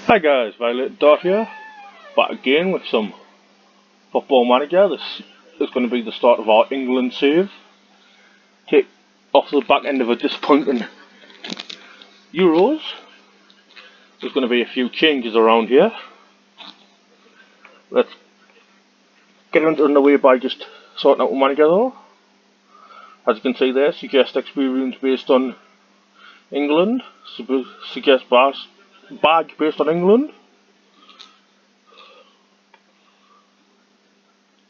Hi guys, Violet Dot here, back again with some Football Manager. This is going to be the start of our England save. Take off the back end of a disappointing Euros. There's going to be a few changes around here. Let's get it underway by just sorting out the manager though. As you can see there, suggest experience based on England, suggest badge based on England.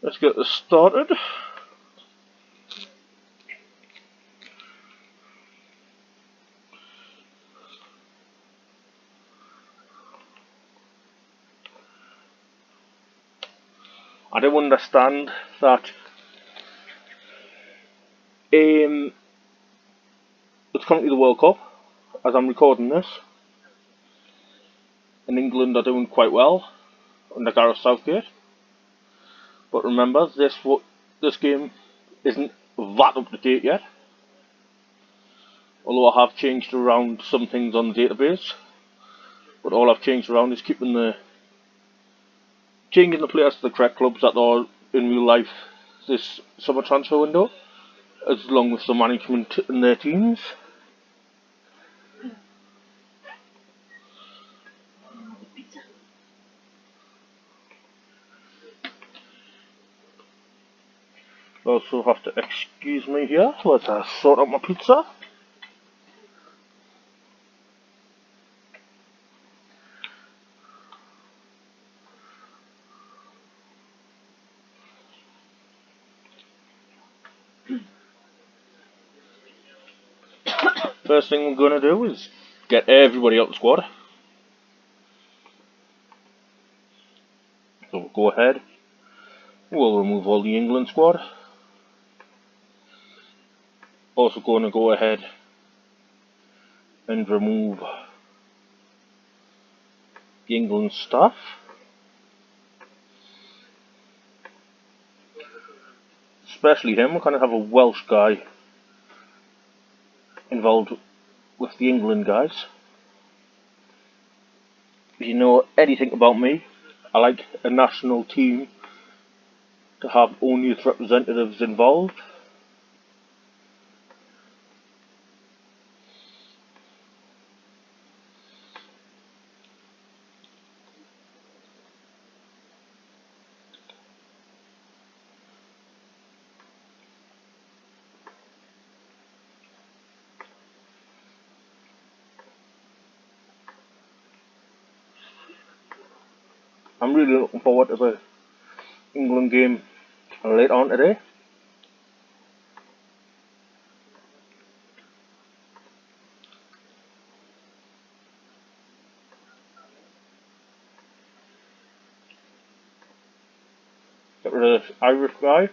Let's get this started. I do understand that it's currently the World Cup as I'm recording this, and England are doing quite well under Gareth Southgate. But remember, this game isn't that up to date yet. Although I have changed around some things on the database, but all I've changed around is changing the players to the correct clubs that are in real life this summer transfer window, as long with the management and their teams. Also have to excuse me here, let's sort out my pizza. First thing we're going to do is get everybody out of the squad. So we'll go ahead, we'll remove all the England squad. Also going to go ahead and remove the England staff. Especially him, we're going to have a Welsh guy involved with the England guys. If you know anything about me, I like a national team to have only its representatives involved. I'm really looking forward to the England game later on today. Get rid of this Irish guy.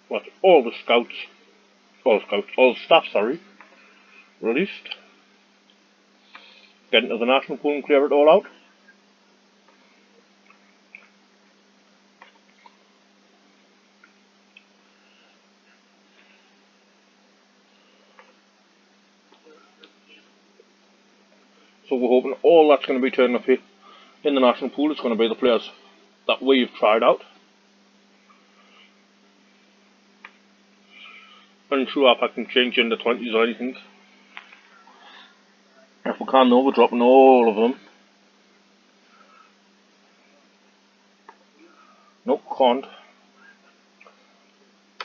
What, all the staff, released. Get into the national pool and clear it all out. So we're hoping all that's going to be turning up here in the national pool is going to be the players that we've tried out. I'm sure if I can change in the 20s or anything. If we can though, we're dropping all of them. Nope, can't.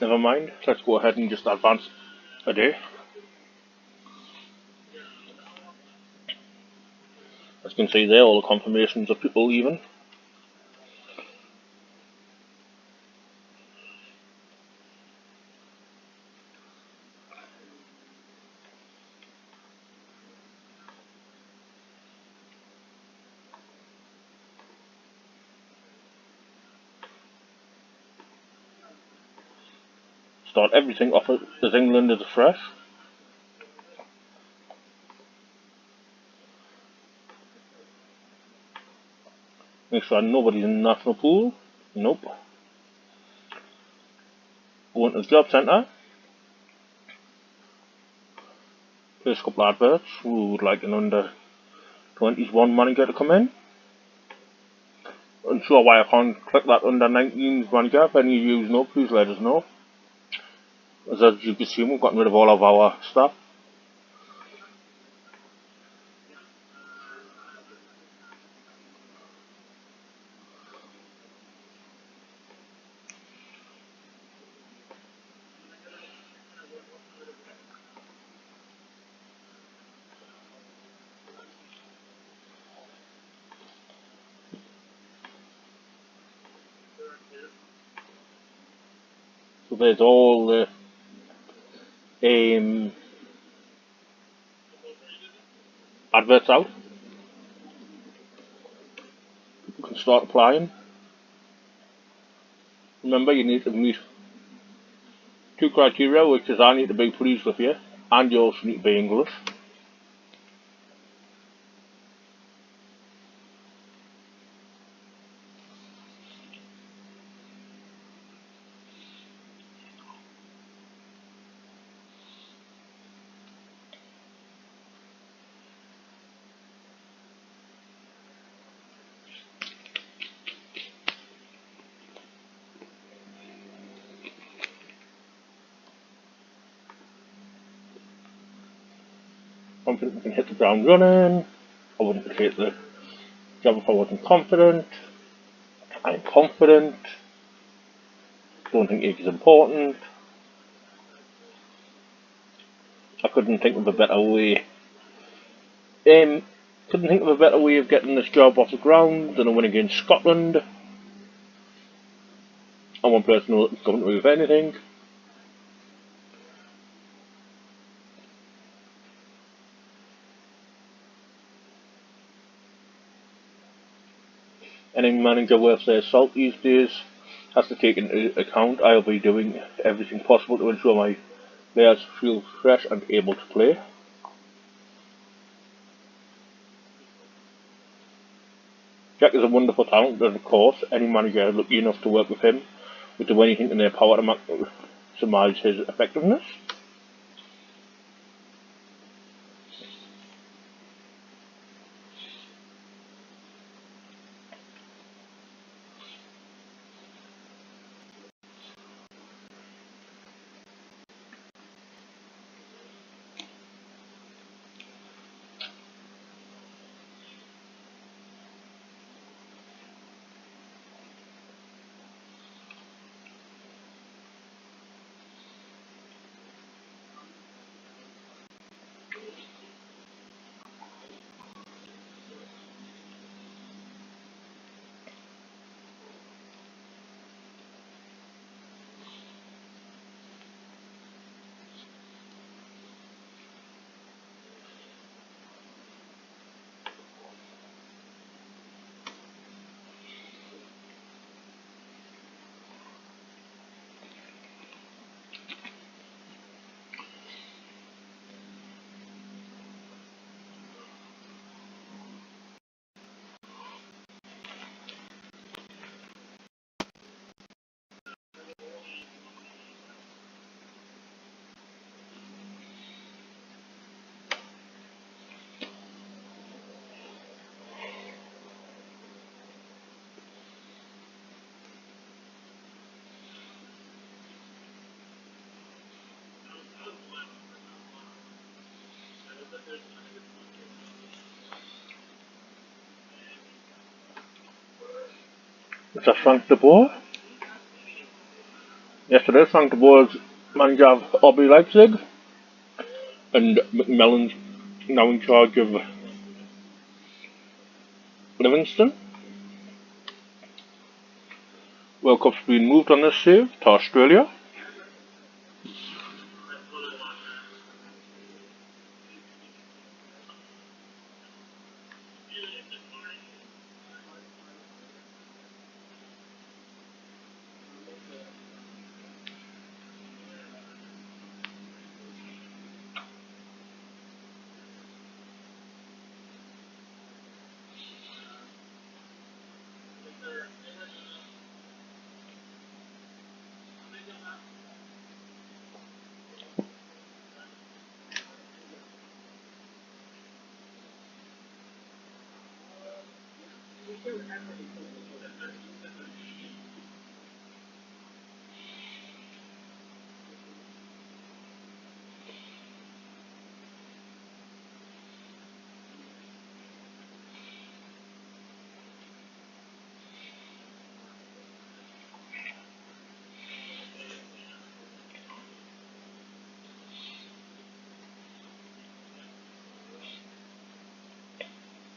Never mind, let's go ahead and just advance a day. As you can see there, all the confirmations of people leaving. start everything off as England as fresh. Make sure nobody's in the national pool. Nope. Go into the job centre. Place a couple of adverts. We would like an under 21 manager to come in. Unsure why I can't click that under 19s manager. If any of you know, please let us know. As you can see, we've gotten rid of all of our staff. So there's all the adverts out. You can start applying. Remember, you need to meet 2 criteria, which is I need to be pleased with you, and you also need to be English. Confident we can hit the ground running. I wouldn't take the job if I wasn't confident. I'm confident. Don't think age is important. I couldn't think of a better way. Couldn't think of a better way of getting this job off the ground than a win against Scotland. I'm one person who can come with anything. Any manager worth their salt these days has to take into account I'll be doing everything possible to ensure my players feel fresh and able to play. Jack is a wonderful talent, and of course any manager lucky enough to work with him would do anything in their power to maximise his effectiveness. Which I Frank de Boer. Yesterday, Frank de Boer's manager of RB Leipzig, and McMillan's now in charge of Livingston. World Cup's been moved on this save to Australia.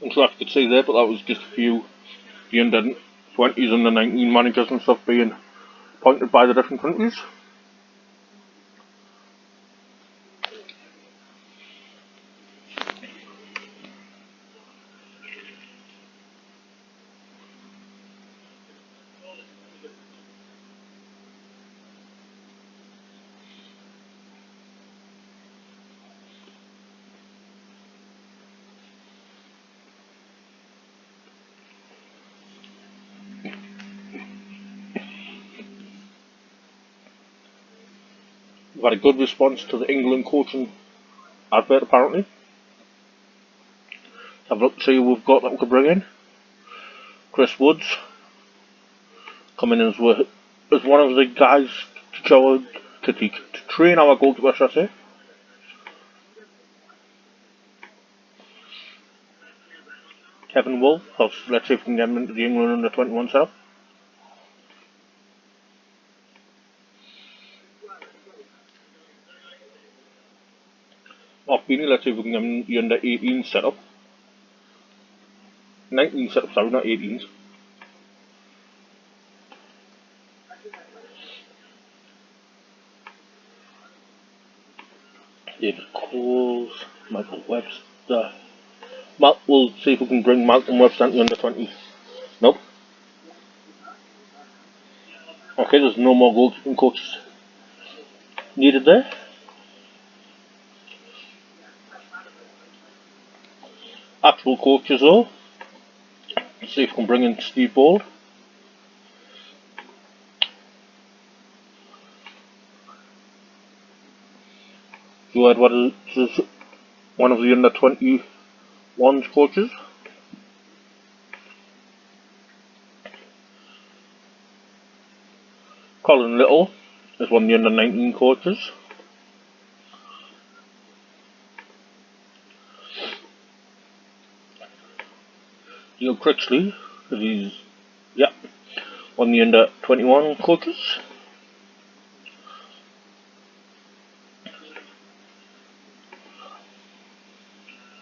I'm sure I could see there, but that was just a few the under 20s and the 19 managers and stuff being appointed by the different countries. We've had a good response to the England coaching advert apparently. Have a look to see who we've got that we could bring in. Chris Woods coming in as one of the guys to train our goalkeeper, should I say. Kevin Wolf, let's see if we can get him into the England under 21 setup. Mark Beanie, let's see if we can get him into the under 18 setup. 19 setup, sorry, not 18s. David Coles, Michael Webster. We'll see if we can bring Malcolm Webster into the under 20s. Nope. Okay, there's no more goalkeeping coaches needed there. Actual coaches though. Let's see if we can bring in Steve Bold. Joe Edwards is one of the under 21s coaches. Colin Little is one of the under 19 coaches. Neil Critchley is one of the under 21 coaches.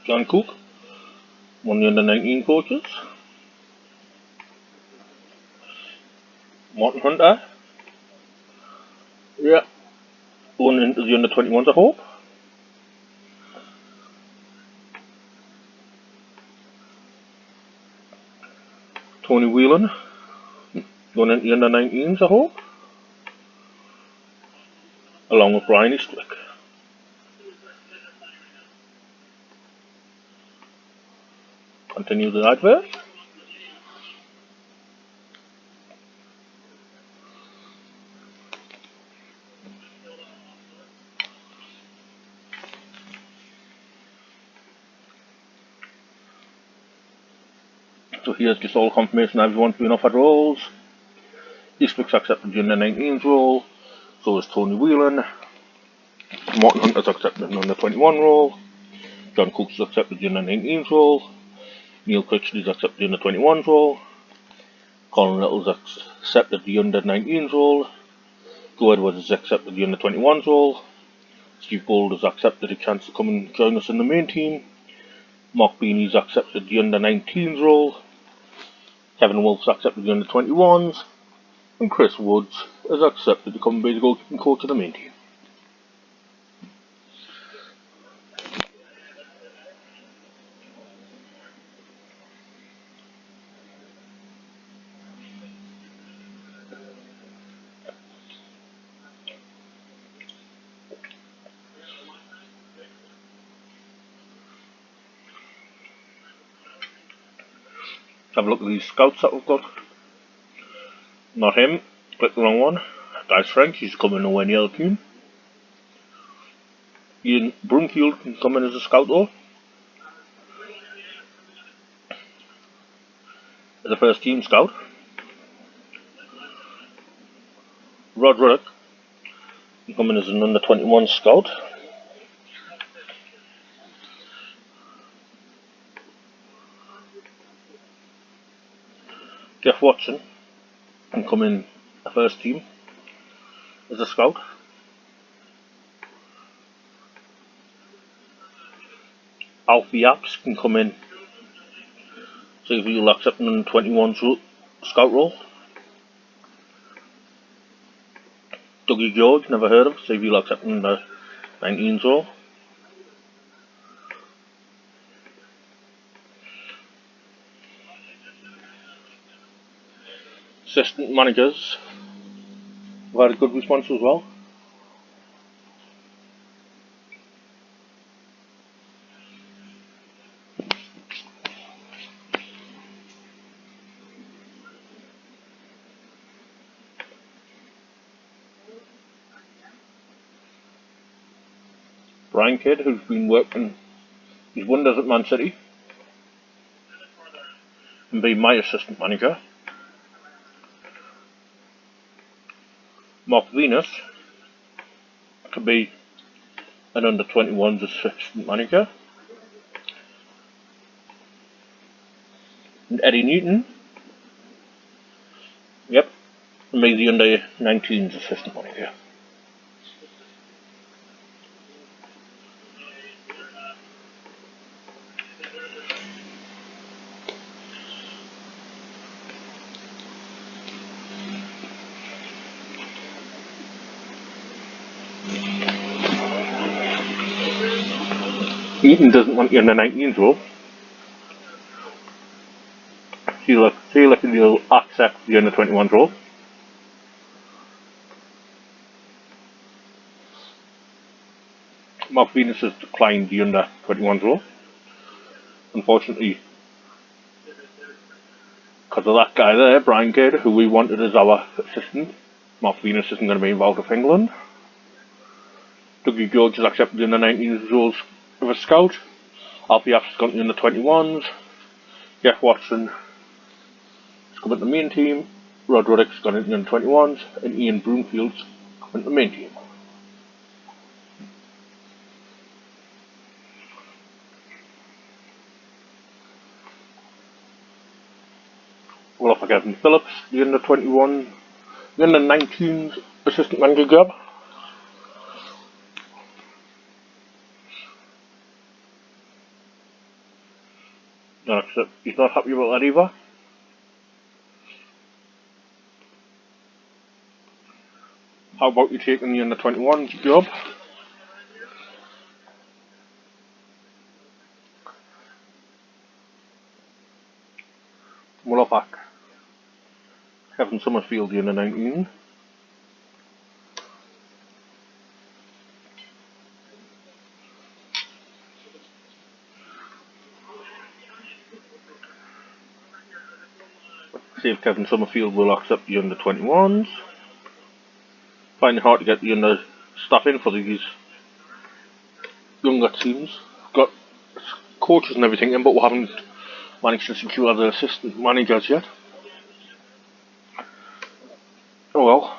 John Cook, one of the under 19 coaches. Martin Hunter, one into the under 21s I hope. Tony Whelan, going into the under 19s I hope. Along with Brian Eastwick. Continue the advert. So here's just all confirmation everyone's been offered roles. Eastwick's accepted the under 19s role, so is Tony Whelan. Martin Hunter's accepted the under 21 role. John Cook's accepted the under 19s role. Neil Critchley's accepted the under 21s role. Colin Little's accepted the under 19s role. Joe Edwards has accepted the under 21s role. Steve Bold has accepted a chance to come and join us in the main team. Mark Beanie's accepted the under 19s role. Kevin Wolf's accepted the under 21s. And Chris Woods has accepted to come and be the goalkeeping coach of the main team. Have a look at these scouts that we've got. Not him, click the wrong one. That's French, he's coming nowhere near the team. Ian Broomfield can come in as a scout though. as a first team scout. Rod Ruddock can come in as an under 21 scout. Jeff Watson can come in a first team as a scout. Alfie Apps can come in, see if he'll accept an under 21 scout role. Dougie George, never heard of, see if he'll accept an under 19s role. Assistant managers have had a good response as well. Brian Kidd, who's been working his wonders at Man City, and be my assistant manager. Mark Venus could be an under 21s assistant manager. And Eddie Newton, yep, can be the under 19s assistant manager. Eaton doesn't want you in the 19s role. See if he'll accept the under 21s role. Mark Venus has declined the under 21s role. Unfortunately, because of that guy there, Brian Kidd, who we wanted as our assistant, Mark Venus isn't going to be involved with England. Dougie George has accepted the under 19s roles of a scout. Alfie Apps has gone to the under 21s. Jeff Watson has come into the main team. Rod Ruddock's gone into the under 21s. And Ian Broomfield's come into the main team. We'll offer Kevin Phillips the under 21, the under 19s assistant manager job. No, except he's not happy about that either. How about you taking the under 21 job? We'll offer Kevin Summerfield the under 19. See if Kevin Summerfield will accept the under 21s. Finding it hard to get the under staff in for these younger teams. Got coaches and everything in, but we haven't managed to secure the assistant managers yet. Oh well.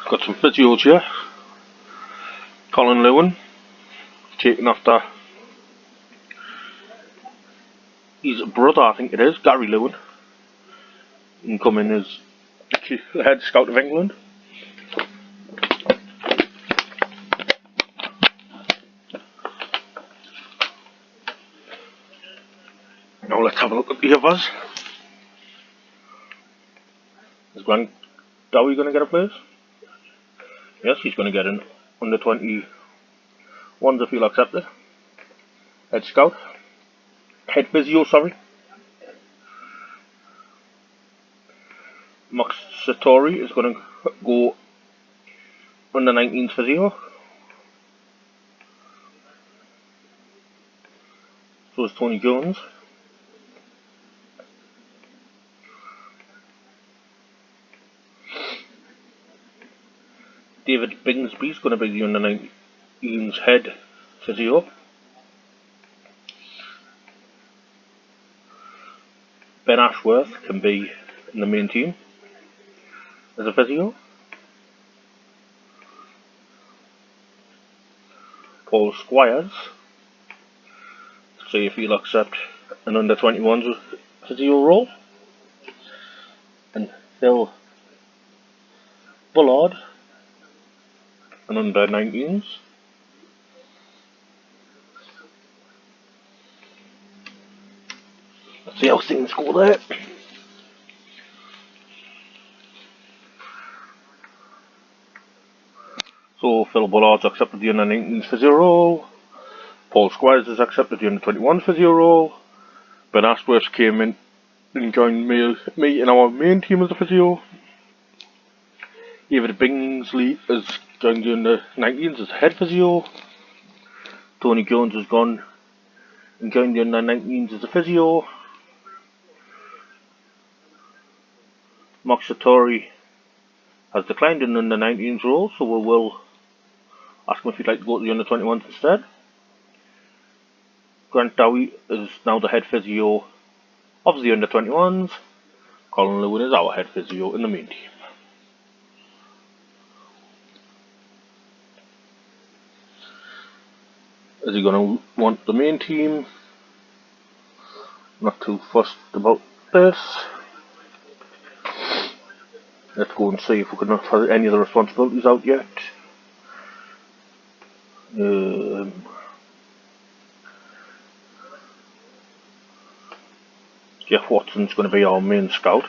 Got some physios here. Colin Lewin, taken after his brother, I think it is, Gary Lewin, and come in as the head scout of England. Now let's have a look at the others. There's Dowie going to get a place? Yes, he's going to get an under 21s if he'll accept it. Head scout. Head physio, sorry. Max Satori is going to go under 19s physio. So is Tony Jones. David Bingsby is going to be the under 19s head physio. Ben Ashworth can be in the main team as a physio. Paul Squires, see if he'll accept an under 21s physio role. And Phil Bullard, an under 19s. Let's see how things go there. So Phil Bullard's accepted the under 19s physio role. Paul Squires has accepted the under 21s physio role. Ben Ashworth came in and joined me in our main team as a physio. David Bingsley has joined the under 19s as head physio. Tony Jones has gone and joined the under 19s as a physio. Max Satori has declined an under 19s role, so we will ask him if he'd like to go to the under 21s instead. Grant Dowie is now the head physio of the under 21s. Colin Lewin is our head physio in the main team. Is he going to want the main team? Not too fussed about this. Let's go and see if we can have any of the responsibilities out yet. Jeff Watson's going to be our main scout.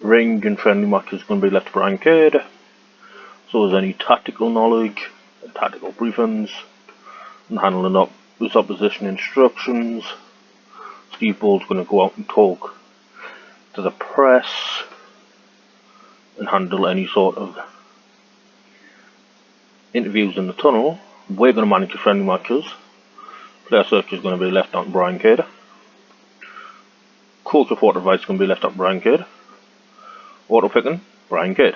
Range and friendly matches is going to be left to Brian Cade. So is any tactical knowledge, and tactical briefings, and handling up his opposition instructions. Steve Ball's going to go out and talk to the press and handle any sort of interviews in the tunnel. We're going to manage the friendly matches. Player search is going to be left on Brian Cade. Coach report advice is going to be left on Brian Cade. Auto picking, Brian Cade.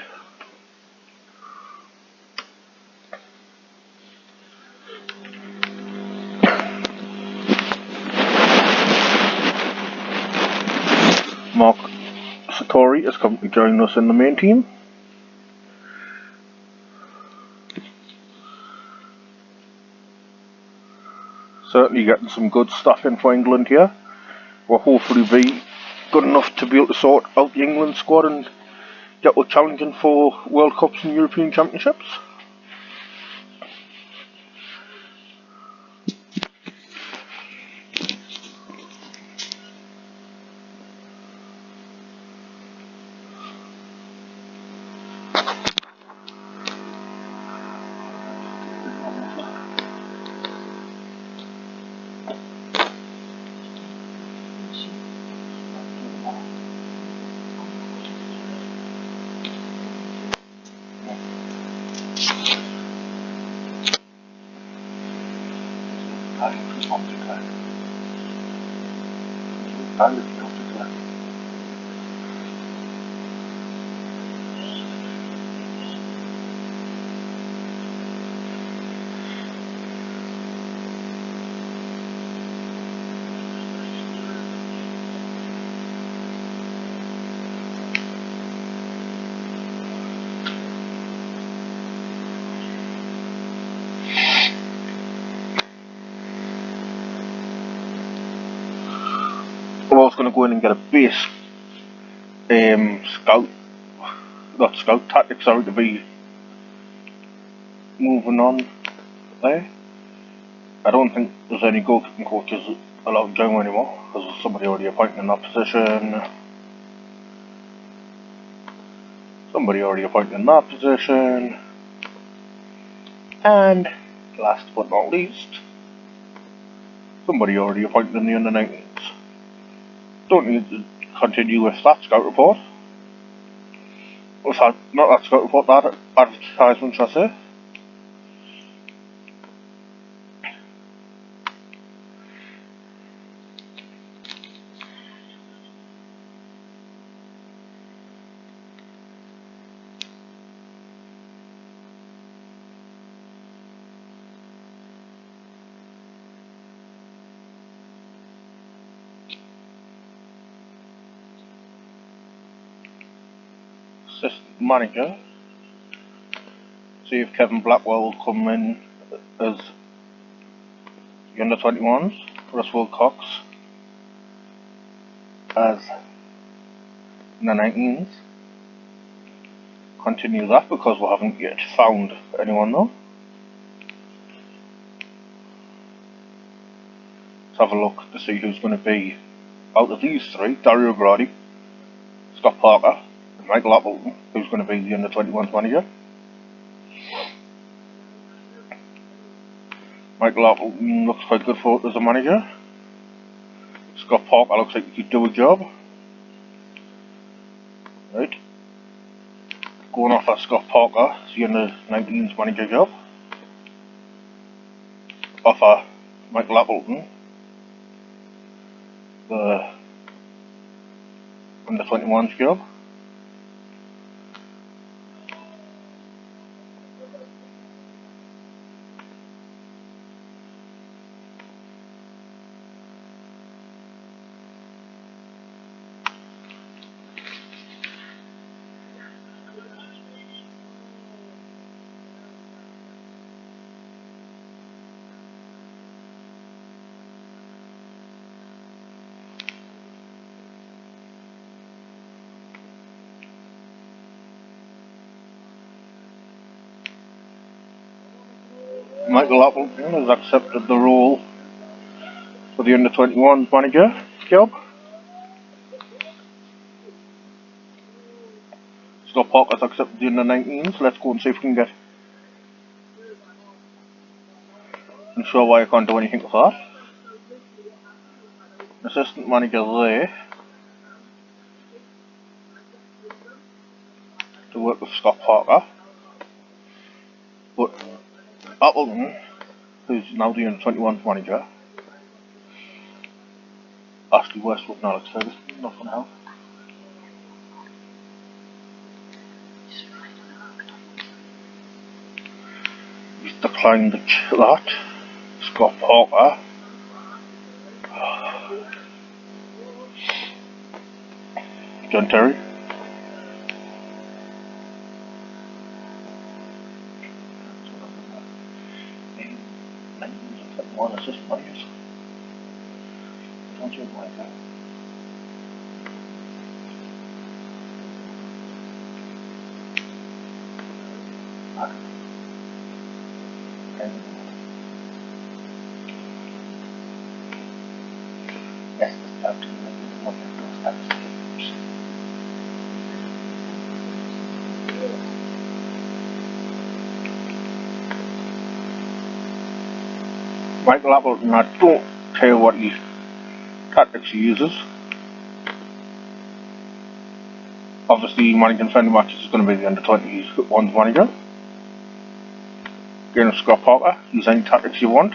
Mark Satori is coming to join us in the main team. Certainly getting some good stuff in for England here. We'll hopefully be good enough to be able to sort out the England squad and get us challenging for World Cups and European Championships. I was going to go in and get a base scout tactics, sorry, to be moving on there. I don't think there's any goalkeeping coaches allowed to join anymore because there's somebody already appointed in that position. Somebody already appointed in that position. And last but not least, somebody already appointed in the under-19s. Don't need to continue with that scout report. Not that scout report, that advertisement, shall I say. Assistant manager. See if Kevin Blackwell will come in as the under-21s. Russell Cox as the 19s. Continue that because we haven't yet found anyone though. Let's have a look to see who's going to be out of these three. Dario Grady, Scott Parker, and Michael Appleton, who's going to be the under-21s manager. Michael Appleton looks quite good for it as a manager. Scott Parker looks like he could do a job. Right. Going off that Scott Parker, the under-19s manager job. Offer Michael Appleton the under-21s job. Michael Appleton has accepted the role for the under-21s manager job. Scott Parker's accepted the under-19s. Let's go and see if we can get and show why I can't do anything with that. Assistant manager there to work with Scott Parker, but Appleton, who's now the under-21s manager, Ashley Westwood and Alex Ferguson, not going to help. He's declined that. Scott Parker. John Terry. One assistant managers. Don't you like that? Yes, that's Michael Appleton, I don't care what tactics he uses. Obviously, managing friendly matches is going to be the under-21s manager. Again, with Scott Parker, use any tactics you want.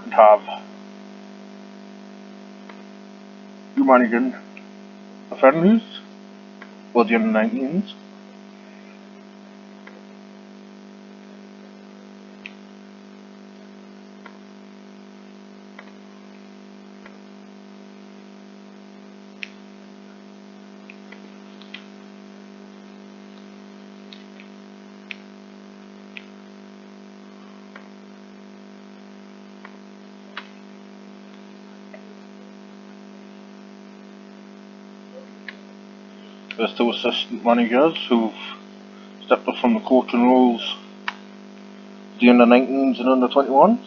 And have you managing the friendlies or the under-19s. There's two assistant managers who've stepped up from the coaching roles, the under-19s and under-21s.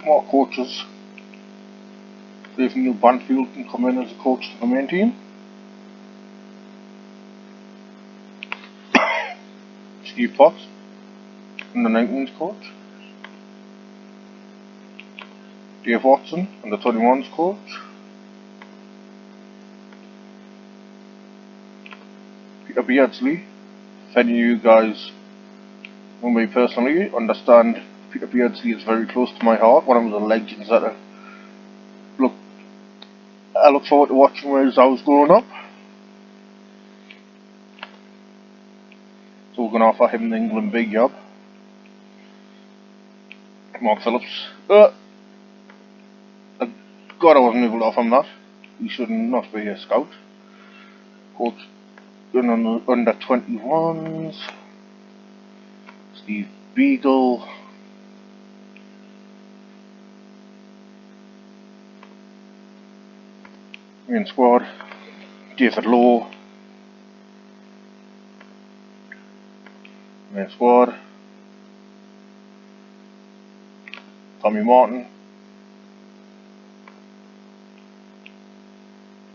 more coaches. Dave Neil Banfield can come in as a coach to the main team. Steve Potts, under 19s coach. Dave Watson, under 21s coach. Peter Beardsley, if any of you guys know me personally, understand Peter Beardsley is very close to my heart. One of the legends that I look forward to watching as I was growing up. So we're going to offer him the England B job. Mark Phillips. God, I wasn't able to offer him that. He should not be a scout. Coach under 21s. Steve Beagle. Main squad. David Lowe. Main squad. Tommy Martin.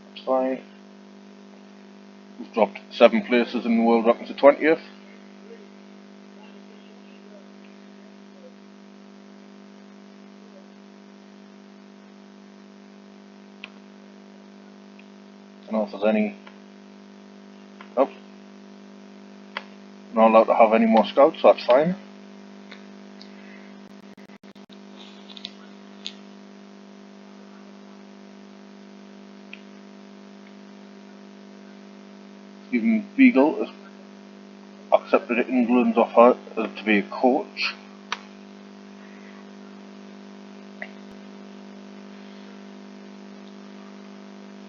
That's fine. We've dropped 7 places in the world ranking to 20th. I don't know if there's any. Nope. Not allowed to have any more scouts, so that's fine. Stephen Beagle has accepted England's offer to be a coach.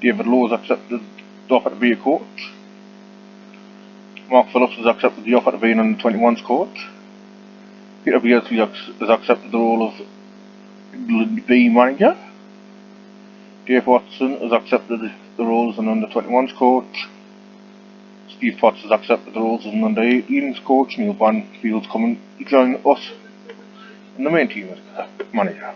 David Lowe has accepted the offer to be a coach. Mark Phillips has accepted the offer to be an under-21s coach. Peter Beardsley has accepted the role of England B manager. Dave Watson has accepted the role as an under-21s coach. Steve Potts has accepted the role as an under-18s coach. Neil Banfield's coming to join us in the main team as manager.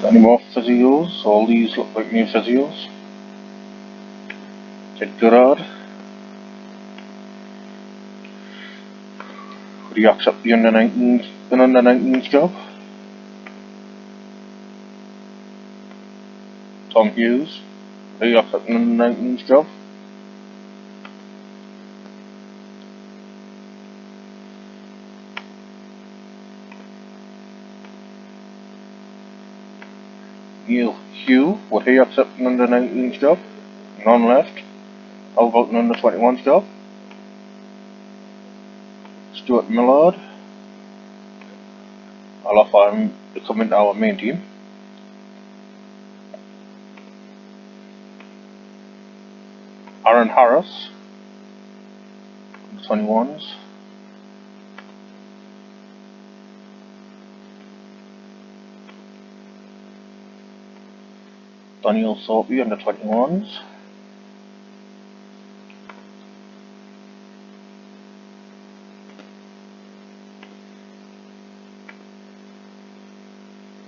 Any more physios? All these look like new physios. Ted Gerard. Would he accept the under-19s job? Tom Hughes. Would he accept the under-19s job? Neil Hugh, would he accept an under-19s job? None left. How about an under-21s job? Stuart Millard. I'll offer him to come into our main team. Aaron Harris. 21s. Daniel Thorpe under 21s.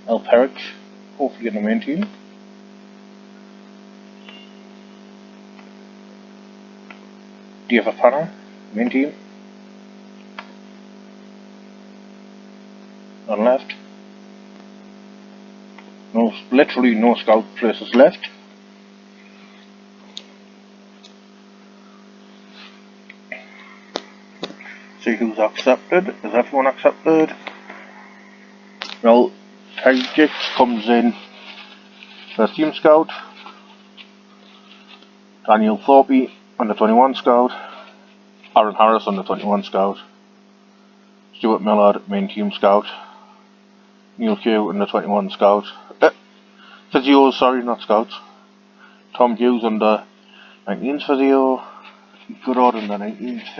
El Perich, hopefully in the main team. Dave Panner, main team. None left. No, literally no scout places left. See who's accepted. Is everyone accepted? Well, Tigix comes in as team scout. Daniel Thorpe, under 21 scout. Aaron Harris, under 21 scout. Stuart Millard, main team scout. Neil Hugh, under 21 scout. Physio, sorry, not scouts. Tom Hughes, under 19s physio. Good order, under 19s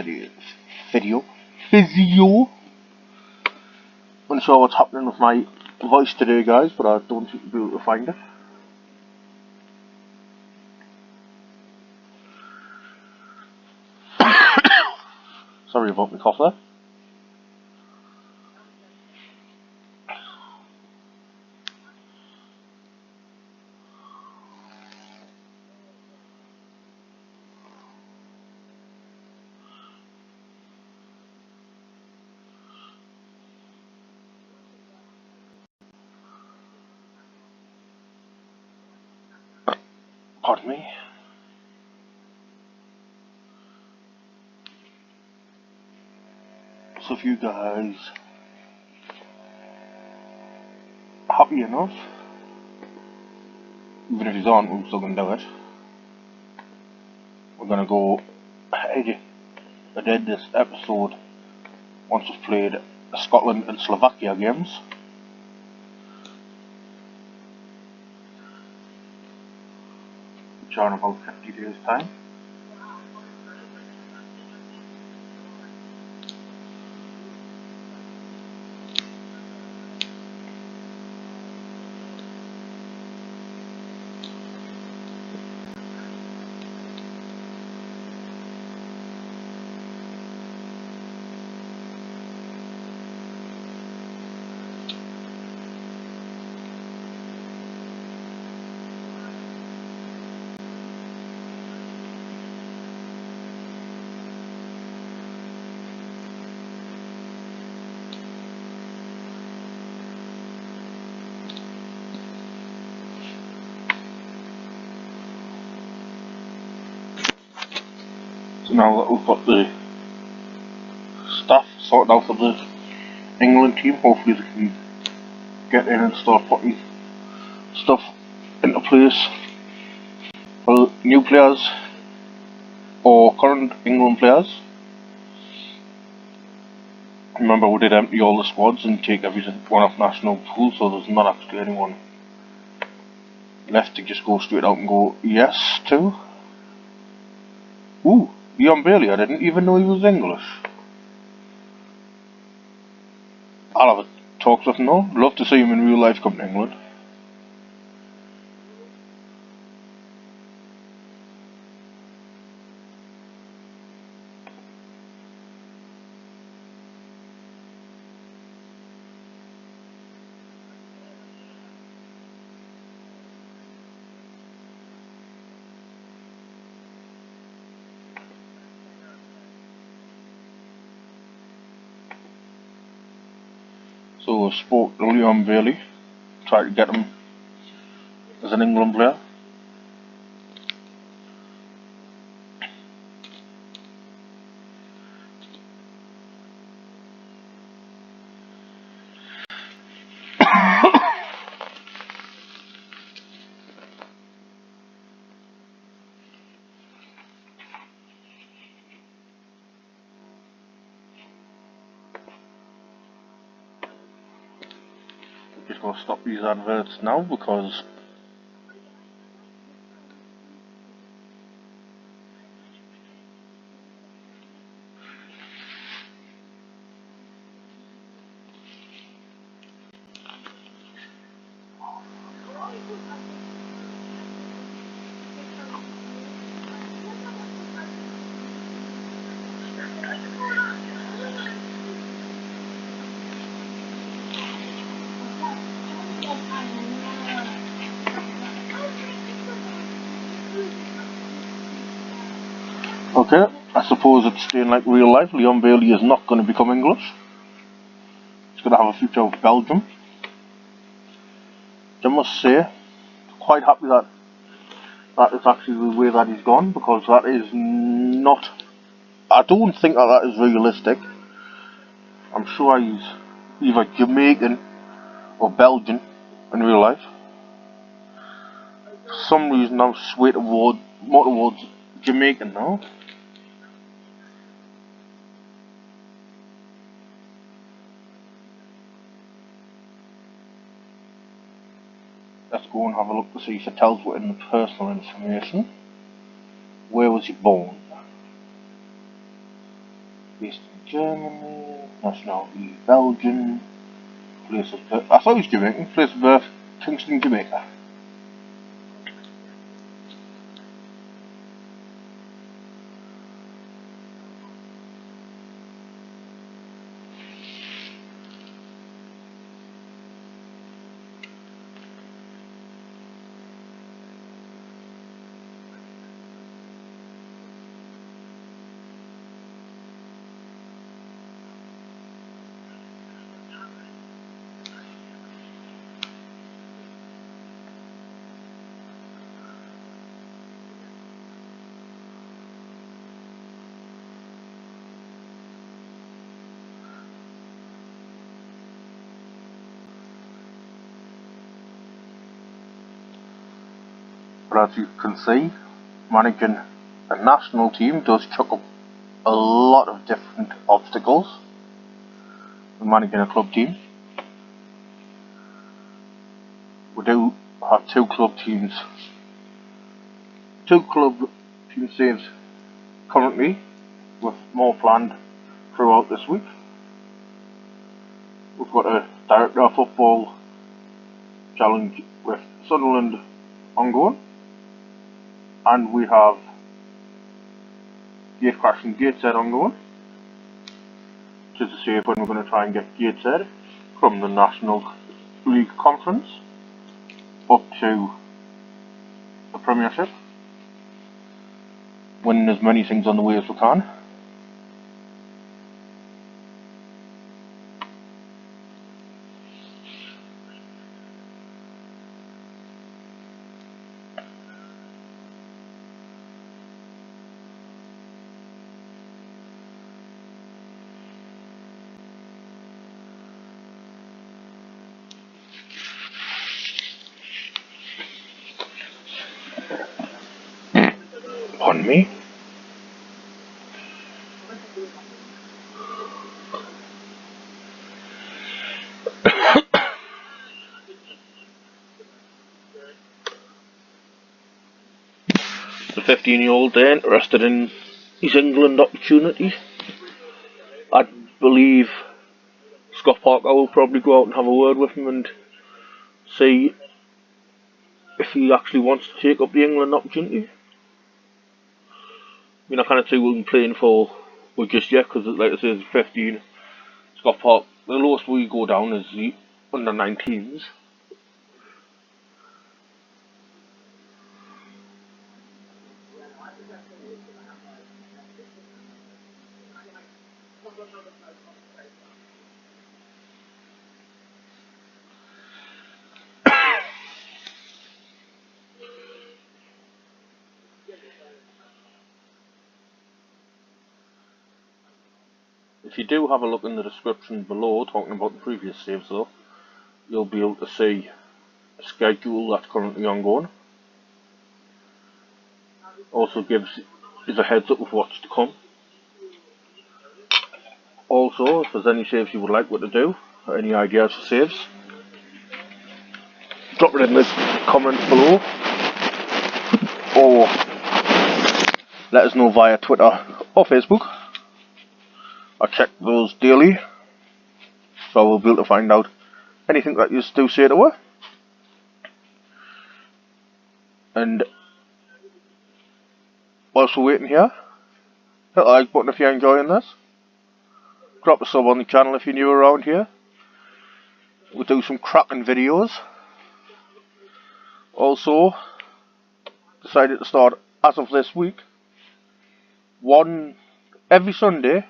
physio. Unsure what's happening with my voice today, guys, but I don't seem to be able to find it. Sorry about my cough there. Pardon me. So if you guys happy enough, even if you aren't, we're still going to do it. We're going to go ahead. I did this episode once we've played the Scotland and Slovakia games. Which are in about 50 days time. So now that we've got the staff sorted out for the England team, hopefully they can get in and start putting stuff into place for new players or current England players. Remember, we did empty all the squads and take one off national pool, so there's not actually anyone left to just go straight out and go yes to. Ooh, Leon Bailey, I didn't even know he was English. I'll have a talk with him though. Love to see him in real life come to England. So I spoke to Leon Bailey, tried to get him as an England player. Just gonna stop these adverts now because okay, I suppose it's staying like real life. Leon Bailey is not going to become English. He's going to have a future with Belgium. I must say, quite happy that that is actually the way that he's gone, because that is not... I don't think that is realistic. I'm sure he's either Jamaican or Belgian in real life. For some reason I'm swayed more towards Jamaican now. Let's go and have a look to see if it tells what in the personal information. Where was he born? Based in Germany, nationality Belgian, place of birth, I thought he was Jamaican, place of birth, Kingston, Jamaica. But as you can see, managing a national team does chuck up a lot of different obstacles when managing a club team. We do have two club team saves currently, with more planned throughout this week. We've got a Director of Football challenge with Sunderland ongoing, and we have Gatecrashing Gateshead ongoing, which is to say when we're going to try and get Gateshead from the National League Conference up to the Premiership, winning as many things on the way as we can. On me. The 15-year-old there interested in his England opportunity. I believe Scott Parker will probably go out and have a word with him and see if he actually wants to take up the England opportunity. I mean, I kind of see what I'm playing for just yet, because like I said, 15. Scott Park, the lowest we go down is the under 19s. If you do have a look in the description below, talking about the previous saves though, you'll be able to see a schedule that's currently ongoing. Also gives us a heads up of what's to come. Also, if there's any saves you would like me to do, or any ideas for saves, drop it in the comments below, or let us know via Twitter or Facebook. I check those daily, so I will be able to find out anything that you do say to her. And whilst we're waiting here, hit the like button if you're enjoying this. Drop a sub on the channel if you're new around here. We'll do some cracking videos. Also, decided to start, as of this week, every Sunday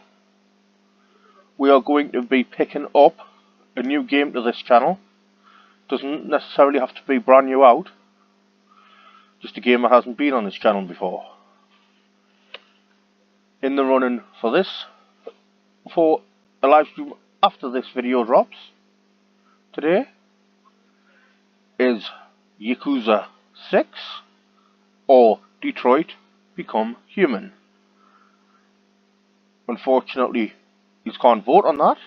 we are going to be picking up a new game to this channel. Doesn't necessarily have to be brand new out, just a game that hasn't been on this channel before. In the running for this, for a live stream after this video drops today, is Yakuza 6 or Detroit Become Human. Unfortunately, you can't vote on that,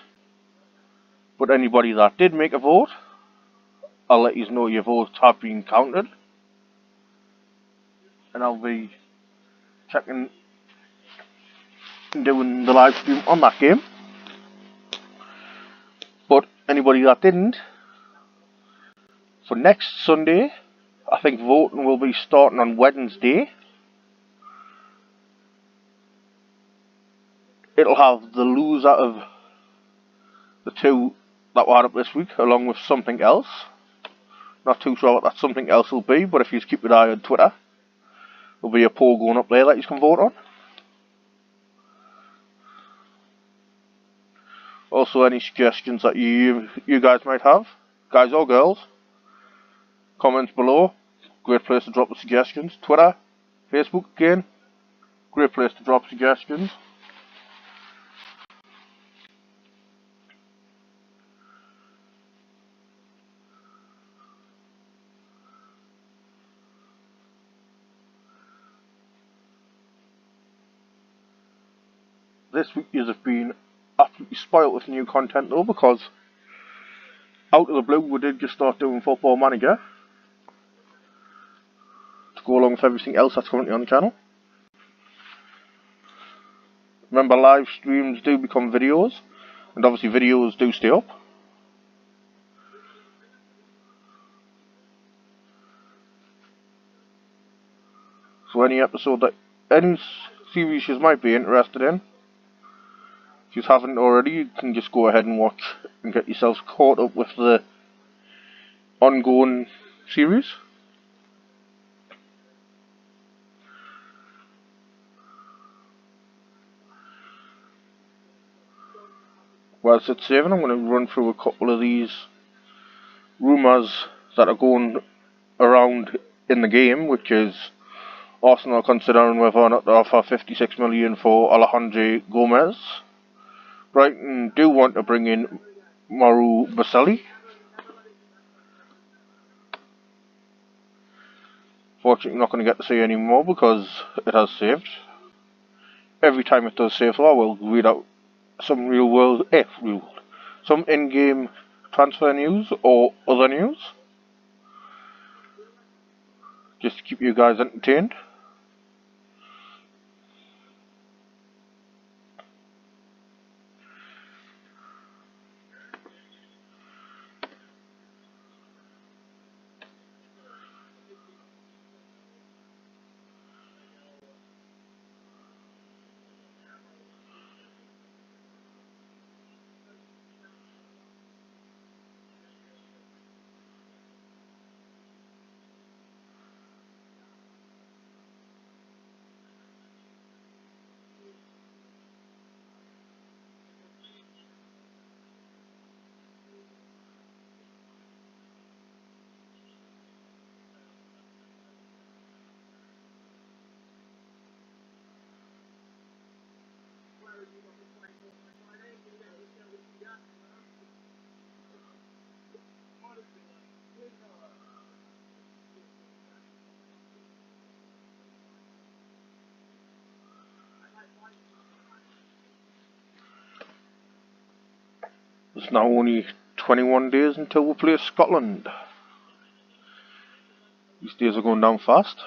but anybody that did make a vote, I'll let you know your votes have been counted, and I'll be checking and doing the live stream on that game. But anybody that didn't, for next Sunday, I think voting will be starting on Wednesday. It'll have the loser of the two that were up this week, along with something else. Not too sure what that something else will be, but if you keep an eye on Twitter, there'll be a poll going up there that you can vote on. Also, any suggestions that you guys might have, guys or girls, comments below. Great place to drop the suggestions. Twitter, Facebook again, great place to drop suggestions. This week you have been absolutely spoilt with new content though, because out of the blue we did just start doing Football Manager to go along with everything else that's currently on the channel. Remember, live streams do become videos, and obviously videos do stay up. So any episode that, any series you might be interested in, if you haven't already, you can just go ahead and watch and get yourselves caught up with the ongoing series. Whilst it's saving, I'm going to run through a couple of these rumours that are going around in the game, which is Arsenal considering whether or not to offer 56 million for Alejandro Gomez. Brighton do want to bring in Mauro Baselli. Fortunately, not going to get to see any more because it has saved. Every time it does save, I will read out some some in-game transfer news or other news, just to keep you guys entertained. It's now only 21 days until we play Scotland. These days are going down fast.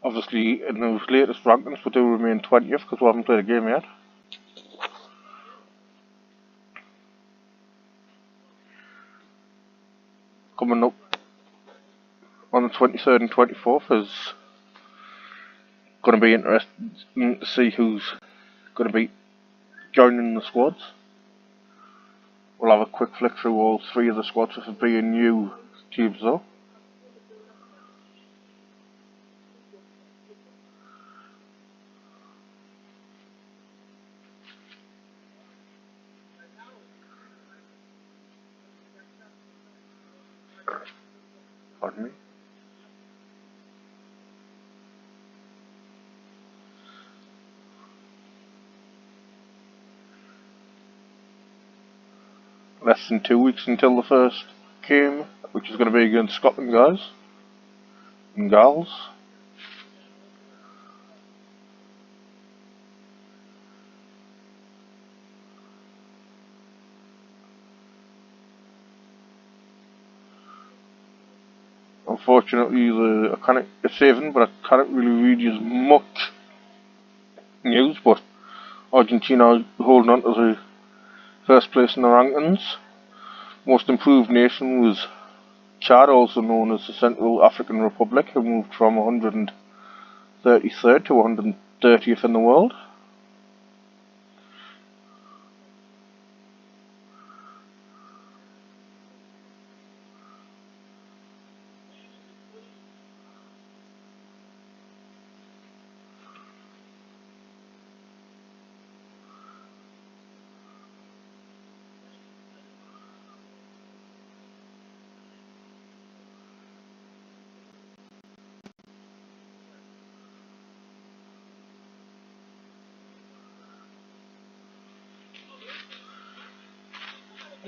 Obviously, in those latest rankings, we do remain 20th because we haven't played a game yet. Coming up on the 23rd and 24th is going to be interesting to see who's going to be joining the squads. We'll have a quick flick through all three of the squads with it being new teams though. Pardon me. Less than 2 weeks until the first game, which is going to be against Scotland guys and gals. Unfortunately, I can't saving, but I can't really read you much news. But Argentina is holding on to the first place in the rankings. Most improved nation was Chad, also known as the Central African Republic, who moved from 133rd to 130th in the world.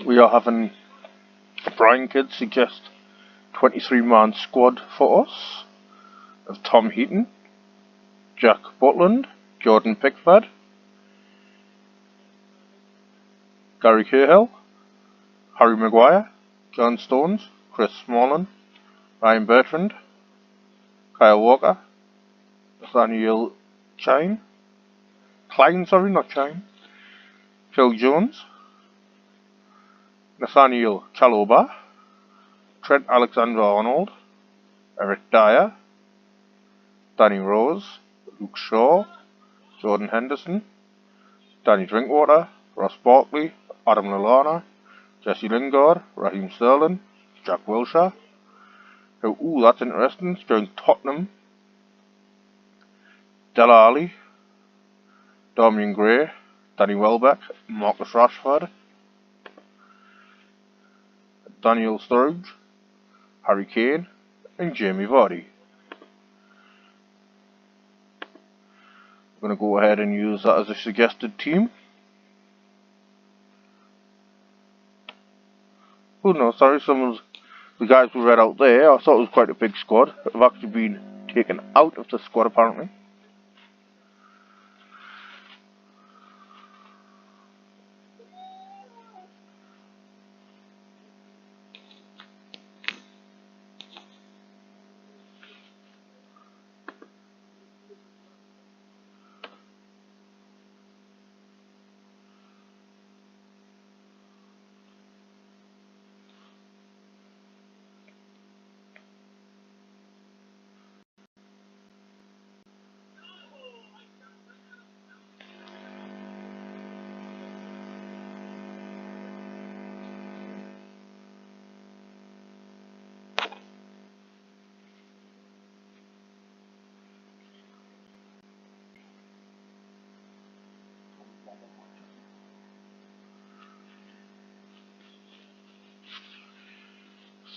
We are having Brian Kidd suggest 23-man squad for us of Tom Heaton, Jack Butland, Jordan Pickford, Gary Cahill, Harry Maguire, John Stones, Chris Smalling, Ryan Bertrand, Kyle Walker, Nathaniel Klein, not Chine, Phil Jones, Nathaniel Chalobah, Trent Alexander-Arnold, Eric Dyer, Danny Rose, Luke Shaw, Jordan Henderson, Danny Drinkwater, Ross Barkley, Adam Lallana, Jesse Lingard, Raheem Sterling, Jack Wilshere, who, ooh, that's interesting, joined Tottenham, Dele Alli, Damian Gray, Danny Welbeck, Marcus Rashford, Daniel Sturridge, Harry Kane, and Jamie Vardy. I'm going to go ahead and use that as a suggested team. Oh no, sorry, some of the guys we read out there, I thought it was quite a big squad, have actually been taken out of the squad apparently.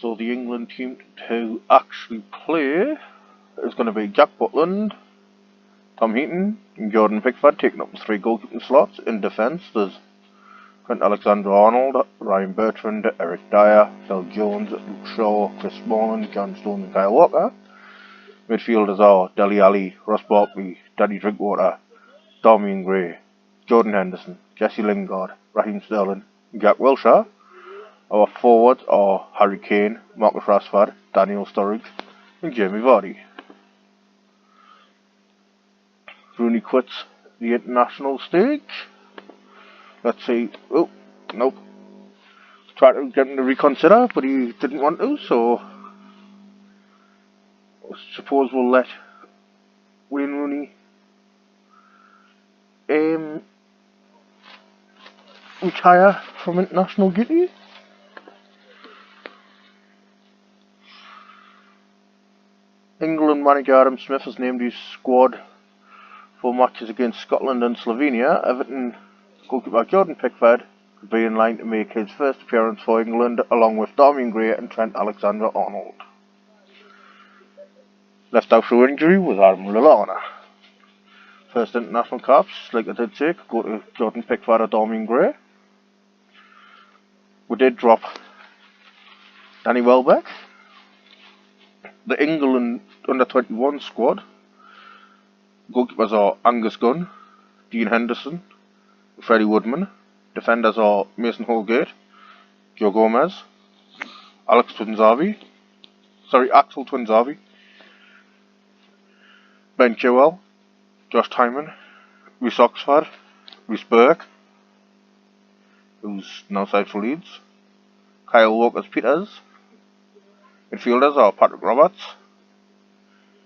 So the England team to actually play is going to be Jack Butland, Tom Heaton, and Jordan Pickford taking up the 3 goalkeeping slots. In defence, there's Trent Alexander-Arnold, Ryan Bertrand, Eric Dyer, Phil Jones, Luke Shaw, Chris Smalling, John Stones, and Kyle Walker. Midfielders are Dele Alli, Ross Barkley, Danny Drinkwater, Damian Gray, Jordan Henderson, Jesse Lingard, Raheem Sterling, and Jack Wilshere. Our forwards are Harry Kane, Marcus Rashford, Daniel Sturridge, and Jamie Vardy. Rooney quits the international stage. Let's see. Oh, nope. Tried to get him to reconsider, but he didn't want to, so I suppose we'll let Wayne Rooney retire from international duty. England manager Adam Smith has named his squad for matches against Scotland and Slovenia. Everton goalkeeper Jordan Pickford could be in line to make his first appearance for England, along with Damian Gray and Trent Alexander-Arnold. Left out through injury was Adam Lallana. First international caps, like I did say, could go to Jordan Pickford or Damian Gray. We did drop Danny Welbeck. The England under-21 squad goalkeepers are Angus Gunn, Dean Henderson, Freddie Woodman. Defenders are Mason Holgate, Joe Gomez, Axel Twinzavi, Ben Chilwell, Josh Tyman, Rhys Oxford, Rhys Burke, who's now side for Leeds, Kyle Walker-Peters. Midfielders are Patrick Roberts,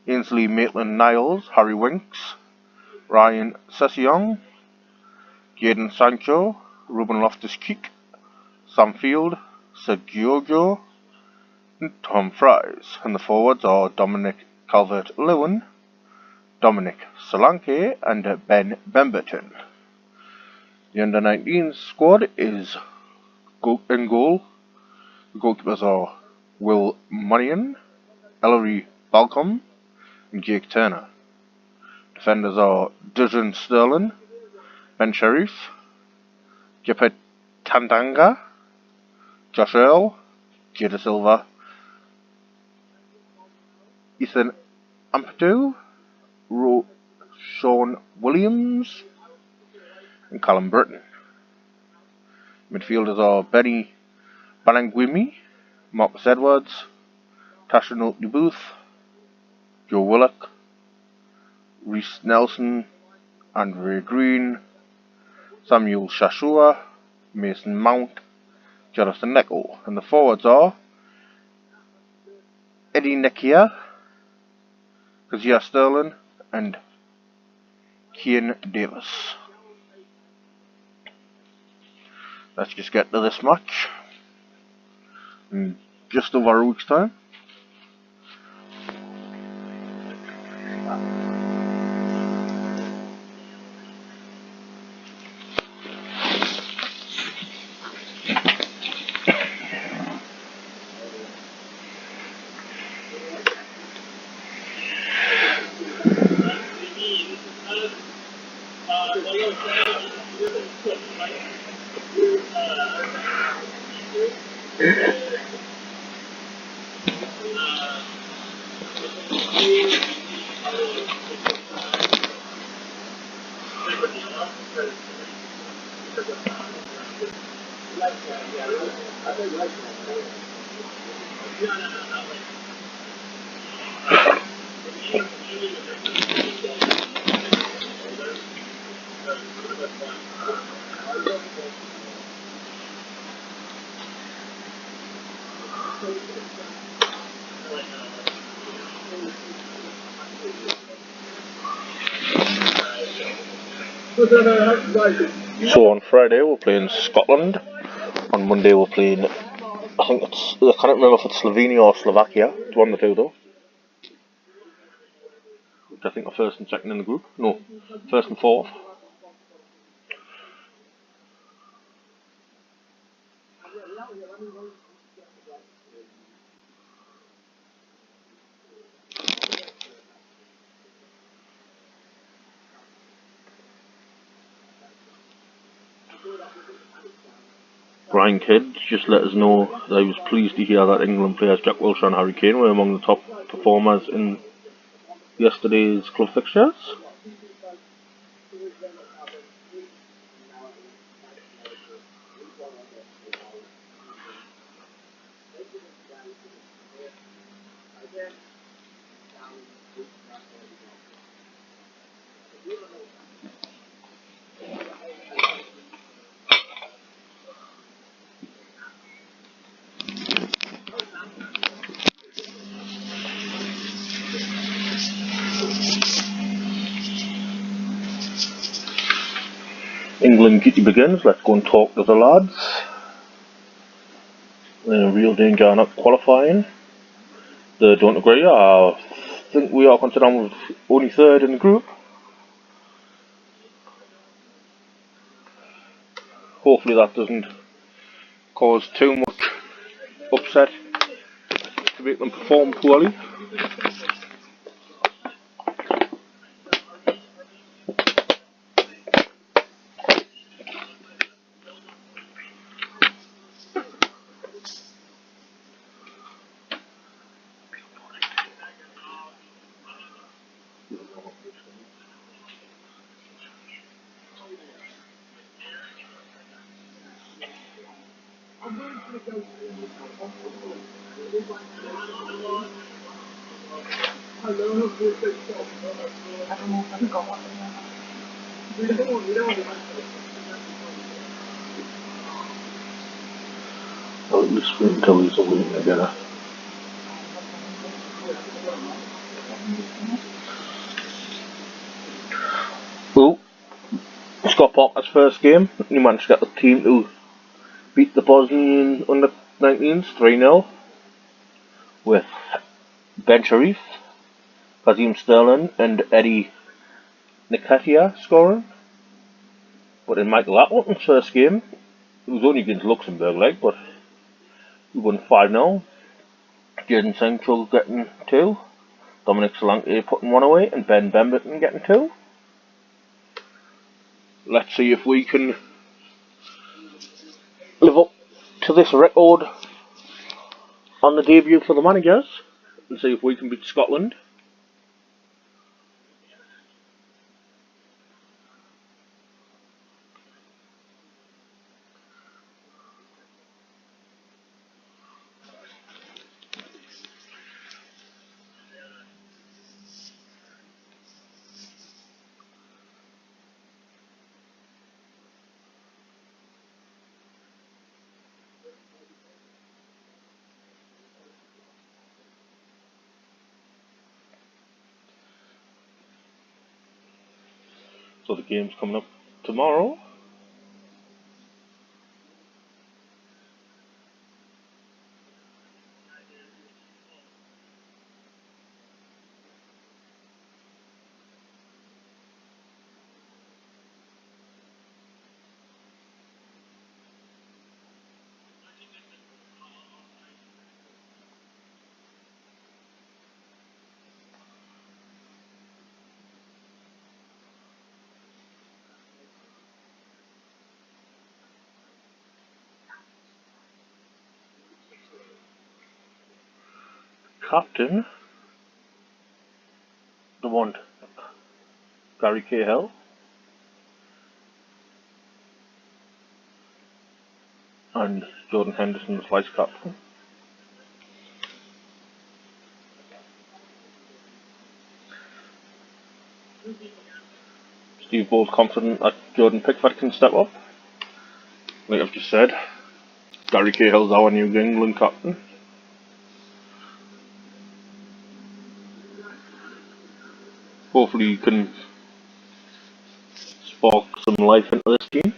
Ainsley Maitland-Niles, Harry Winks, Ryan Sessegnon, Jadon Sancho, Ruben Loftus-Cheek, Sam Field, Sergio, and Tom Fries. And the forwards are Dominic Calvert-Lewin, Dominic Solanke, and Ben Pemberton. The under-19 squad is in goal. The goalkeepers are Will Munyan, Ellery Balcom, and Jake Turner. Defenders are Dujan Sterling, Ben Sherif, Japet Tandanga, Josh Earl, Jada Silva, Ethan Ampadu, Sean Williams, and Callum Britton. Midfielders are Benny Balangwimi, Marcus Edwards, Tasha Notley Booth, Joe Willock, Reece Nelson, Andre Green, Samuel Shashua, Mason Mount, Jonathan Neckel. And the forwards are Eddie Nekia, Kazia Sterling, and Kian Davis. Let's just get to this match in just over a week's time. So on Friday we're playing Scotland. On Monday we're playing, I can't remember if it's Slovenia or Slovakia. It's one of the two though. Which I think are first and second in the group. No, first and fourth. Brian Kidd just let us know that he was pleased to hear that England players Jack Wilshere and Harry Kane were among the top performers in yesterday's club fixtures. England duty begins. Let's go and talk to the lads. They're in real danger of not qualifying. They don't agree. I think we are considered only third in the group. Hopefully that doesn't cause too much upset to make them perform poorly. Well, at least wait until he's a win together. Well, Scott Parker's first game, he managed to get the team to beat the Bosnian under-19s 3-0 with Ben Sharif, Kazim Sterling and Eddie Nketiah scoring. But in Michael Appleton's first game, it was only against Luxembourg, but we won 5-0. Jaden Sancho getting 2, Dominic Solanke putting 1 away, and Ben Bemberton getting 2. Let's see if we can live up to this record on the debut for the managers, and see if we can beat Scotland. So the game's coming up tomorrow. Captain, the one, Gary Cahill. And Jordan Henderson, the vice captain. Steve Ball's confident that Jordan Pickford can step up. Like I've just said, Gary Cahill's our new England captain. Hopefully he can spark some life into this team.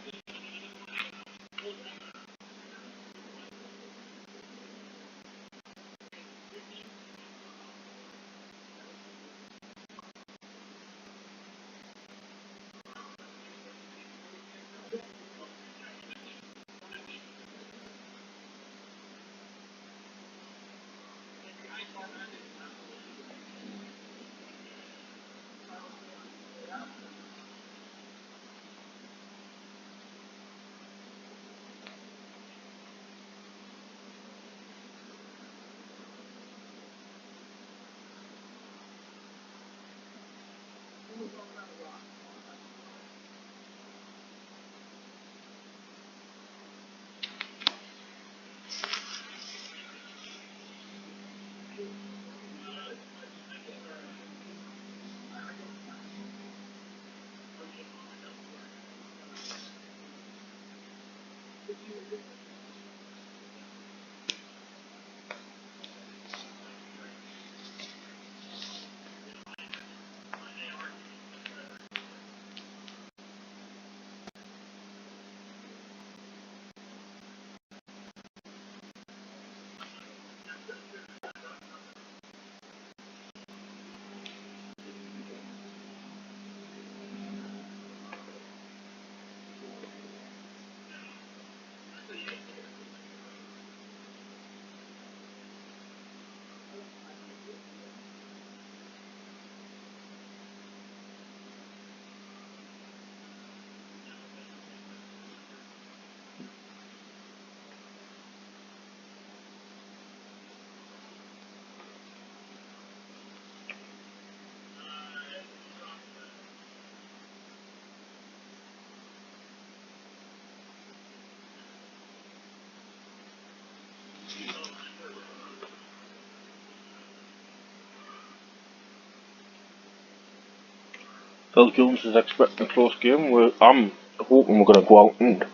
Phil Jones is expecting a close game. I'm hoping we're going to go out and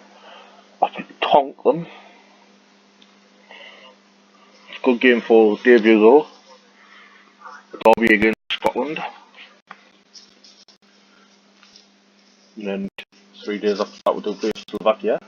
absolutely tonk them. It's a good game for debut though. Derby against Scotland. And then 3 days after that we'll do play Slovakia.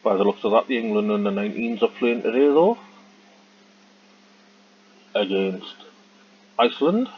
By the looks of that, the England under 19s are playing today though. Against Iceland.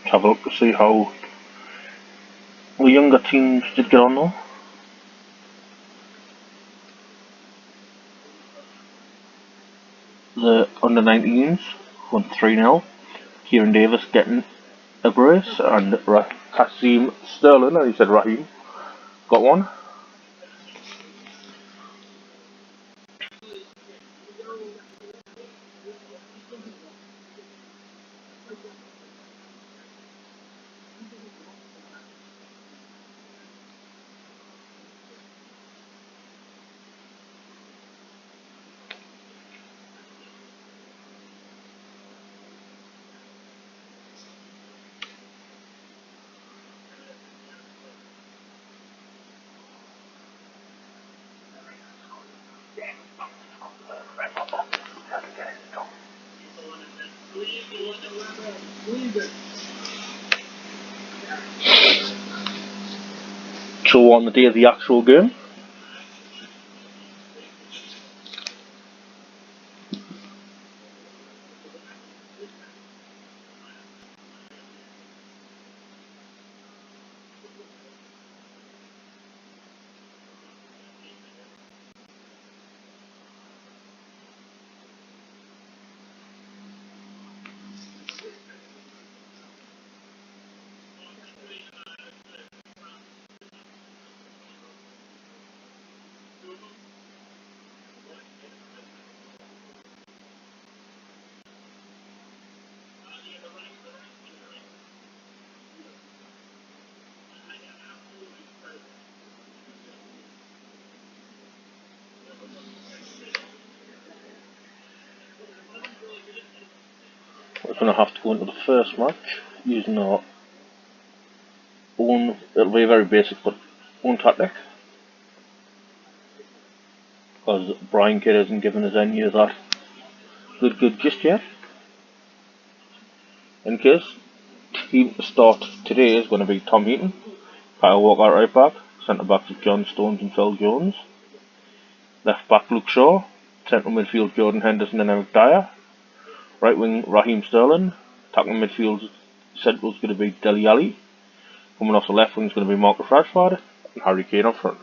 Have a look to see how the younger teams did get on though. The under 19s won 3-0. Kieran Davis getting a brace, and Hasim Sterling, and he said Raheem, got one. So on the day of the actual game, going to have to go into the first match using our own, it'll be very basic, but own tactic. Because Brian Kidd hasn't given us any of that good just yet. In case, team to start today is going to be Tom Heaton, Kyle Walker at right back, centre backs is John Stones and Phil Jones, left back Luke Shaw, central midfield Jordan Henderson and Eric Dyer, right wing Raheem Sterling, attacking midfield central is going to be Dele Alli, coming off the left wing is going to be Marcus Rashford and Harry Kane up front.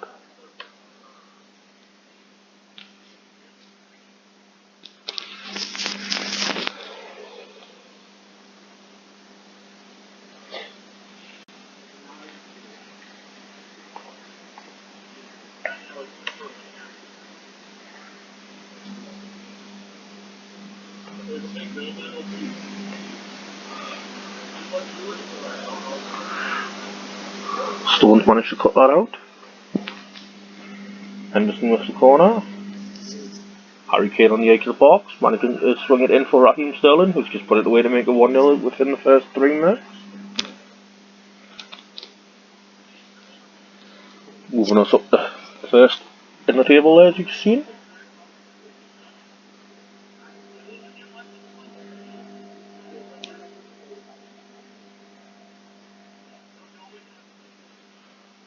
Stones managed to cut that out. Henderson with the corner. Harry Kane on the edge of the box, managing to swing it in for Raheem Sterling, who's just put it away to make it 1-0 within the first 3 minutes. Moving us up the first in the table there, as you've seen.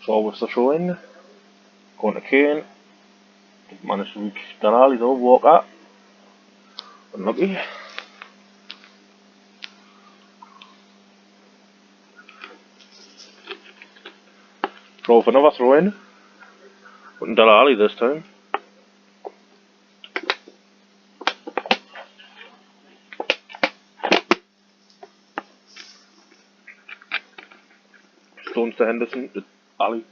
So with the throw in, going to Kane, managed to reach Dalali though, Walker, unlucky. Throw for another throw in, but Dalali this time. Stones to Henderson, to Ali,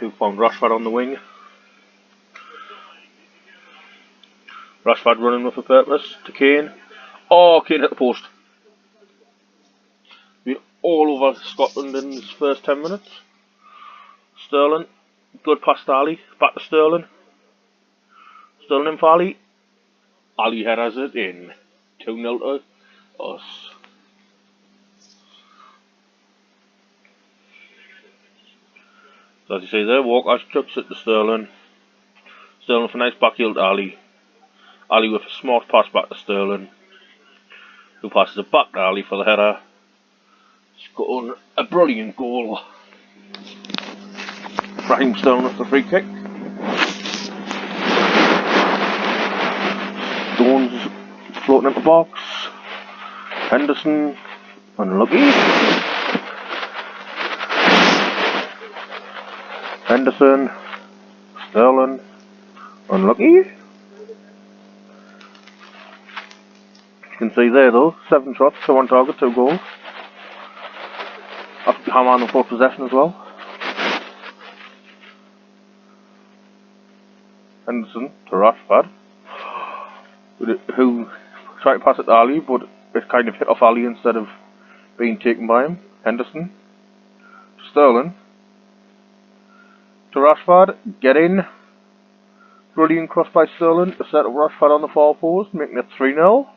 who found Rashford on the wing. Rashford running with a purpose to Kane. Oh, Kane hit the post. Been all over Scotland in his first 10 minutes. Sterling, good pass to Ali, back to Sterling. Sterling in for Ali. Ali headers it in. 2-0 to us. So as you see there, Walker chucks it to Sterling. Sterling for a nice back heel to Ali. Ali with a smart pass back to Sterling, who passes it back to Ali for the header. Scoring a brilliant goal. Raheem Sterling with the free kick. Stones floating in the box. Henderson, unlucky. Henderson, Sterling, unlucky. You can see there though, 7 shots, 2 on target, 2 goals. After Haman in full possession as well. Henderson to Rashford, who tried to pass it to Ali, but it kind of hit off Ali instead of being taken by him. Henderson to Sterling to Rashford, get in. Brilliant cross by Sterling to set up Rashford on the far post, making it 3-0.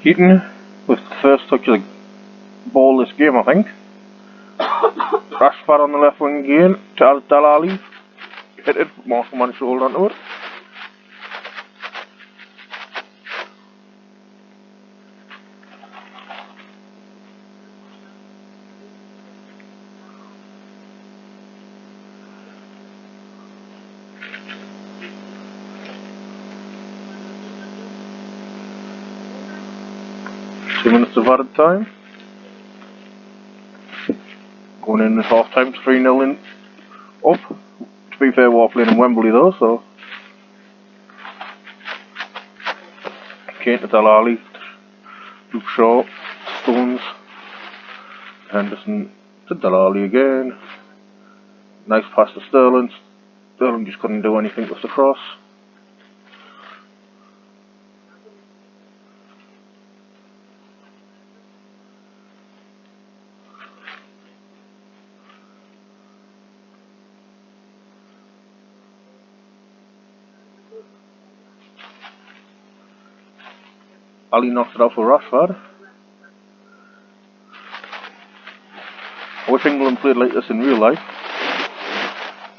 Heaton with the first touch of the ball this game, I think. Rashford on the left wing again to Dalali. Hit it, Marshall managed to hold on to it. Minutes of added time. Going in at half time, 3-0 in up. To be fair, we're playing in Wembley though, so. Kane to Dalali, Luke Shaw, Stones, Henderson to Dalali again. Nice pass to Sterling. Sterling just couldn't do anything with the cross. Ali knocked it out for Rashford. I wish England played like this in real life.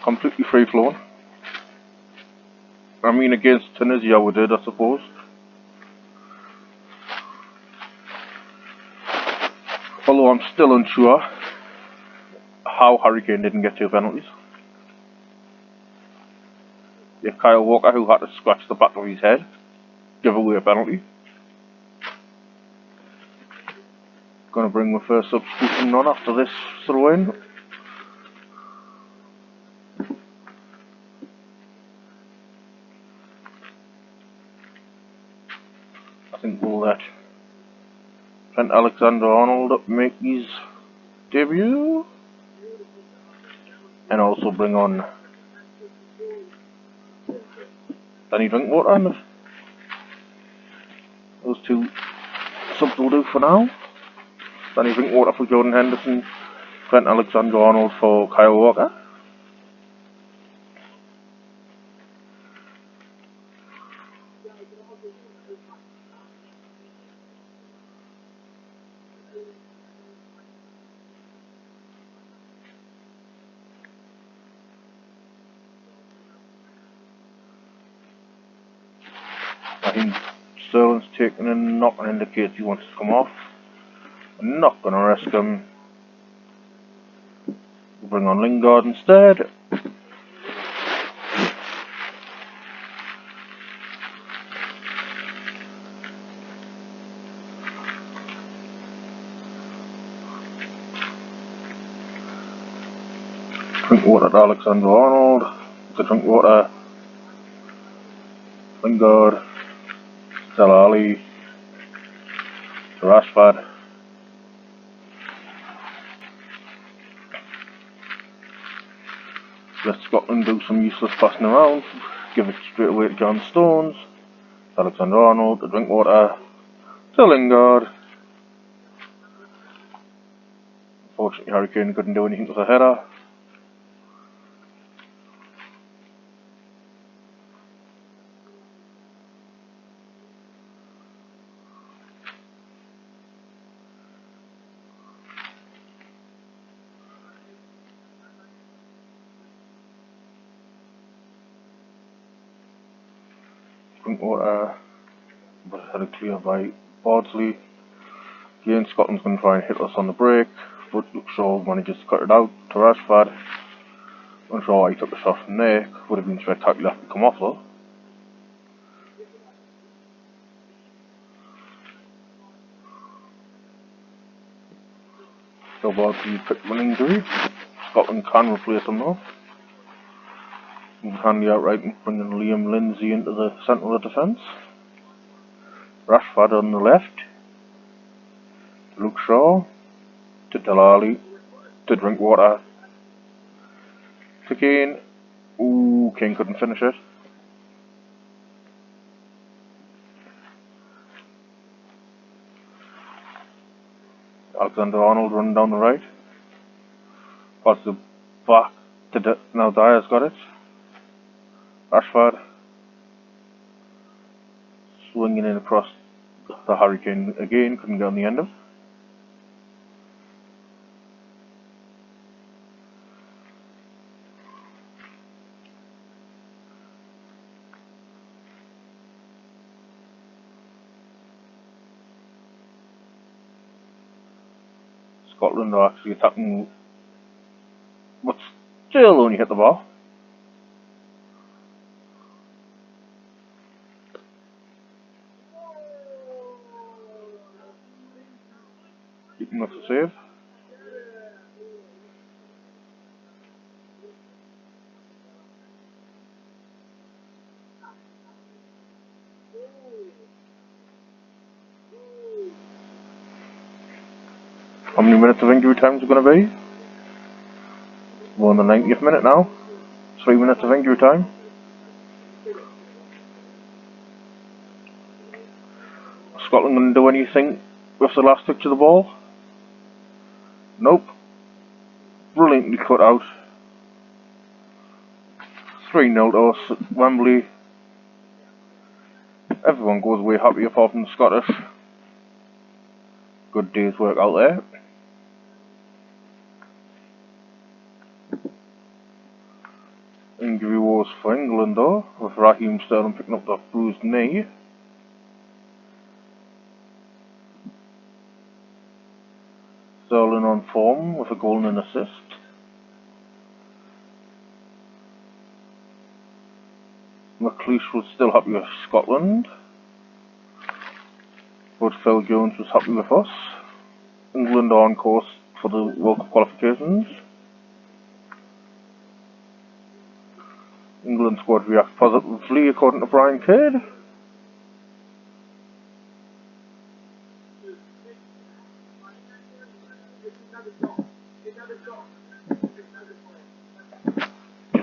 Completely free flowing. I mean, against Tunisia we did, I suppose. Although I'm still unsure how Harry Kane didn't get 2 penalties. If Kyle Walker, who had to scratch the back of his head, give away a penalty. Gonna bring my first substitution on after this throw-in. I think we'll let Trent Alexander-Arnold make his debut. And also bring on Danny Drinkwater. And those 2 subs will do for now. Danny Drinkwater for Jordan Henderson, Trent Alexander-Arnold for Kyle Walker. I think Sterling's taking a knock and indicates he wants to come off. I'm not going to risk him. We'll bring on Lingard instead. Drinkwater to Alexander-Arnold. To Drinkwater. Lingard. Dele Alli. To Rashford. Let Scotland do some useless passing around. Give it straight away to John Stones. Alexander-Arnold to Drinkwater. To Lingard. Unfortunately, Harry Kane couldn't do anything with a header. Drinkwater, but had it clear by Bardsley. Again, Scotland's going to try and hit us on the break, but Luke Shaw manages to cut it out to Rashford. I'm sure why he took the shot from there. Would have been spectacular to come off though. So Bardsley picked up an injury. Scotland can replace him though. And handy outright and bringing Liam Lindsay into the centre of the defence. Rashford on the left. Luke Shaw. To Dele Alli. To Drinkwater. To Kane. Ooh, Kane couldn't finish it. Alexander-Arnold running down the right. Pass the back to now Dyer's got it. Rashford. Swinging in across the Harry Kane again, couldn't get on the end of. Scotland are actually attacking, but still only hit the ball. Keeping us a save. How many minutes of injury time is it going to be? We're on the 90th minute now. 3 minutes of injury time. Scotland going to do anything with the last touch of the ball? Nope. Brilliantly cut out. 3-0 to us at Wembley. Everyone goes away happy apart from the Scottish. Good day's work out there. Injury woes for England though, with Raheem Sterling picking up that bruised knee. Sterling on form with a goal and an assist. McLeish was still happy with Scotland, but Phil Jones was happy with us. England are on course for the World Cup qualifications. England squad reacts positively according to Brian Cade.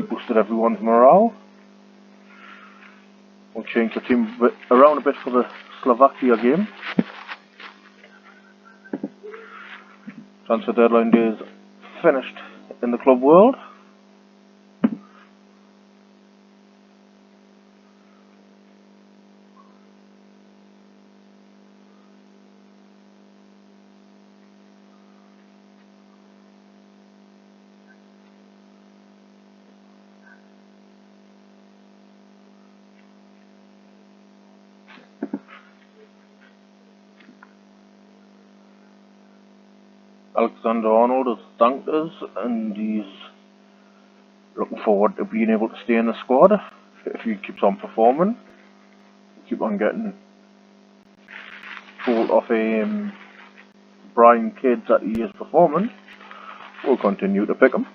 Boosted everyone's morale. We'll change the team around a bit for the Slovakia game. Transfer deadline day is finished in the club world. Alexander-Arnold has thanked us and he's looking forward to being able to stay in the squad if he keeps on performing. Keep on getting told off Brian Cade that he is performing. We'll continue to pick him.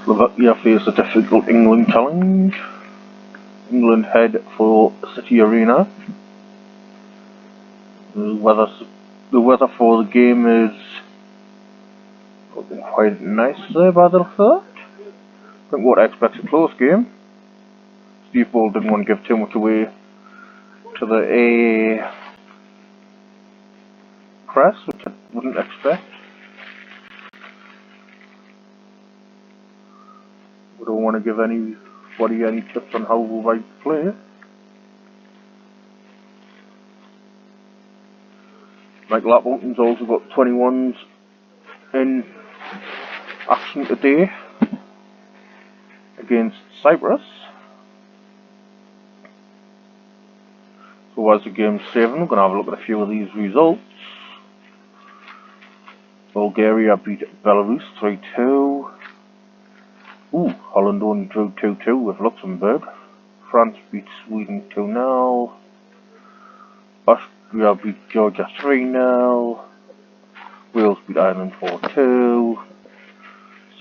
Slovakia face a difficult England challenge. England head for City Arena. The weather for the game is looking quite nice there by the looks of it. I think what I expect a close game. Steve Ball didn't want to give too much away to the press, which I wouldn't expect. We don't want to give anybody any tips on how we might play. Michael Appleton's also got 21s in action today against Cyprus. So as the game's 7, we're going to have a look at a few of these results. Bulgaria beat Belarus 3-2. Holland only drew 2-2 with Luxembourg. France beat Sweden 2-0. Austria beat Georgia 3-0. Wales beat Ireland 4-2.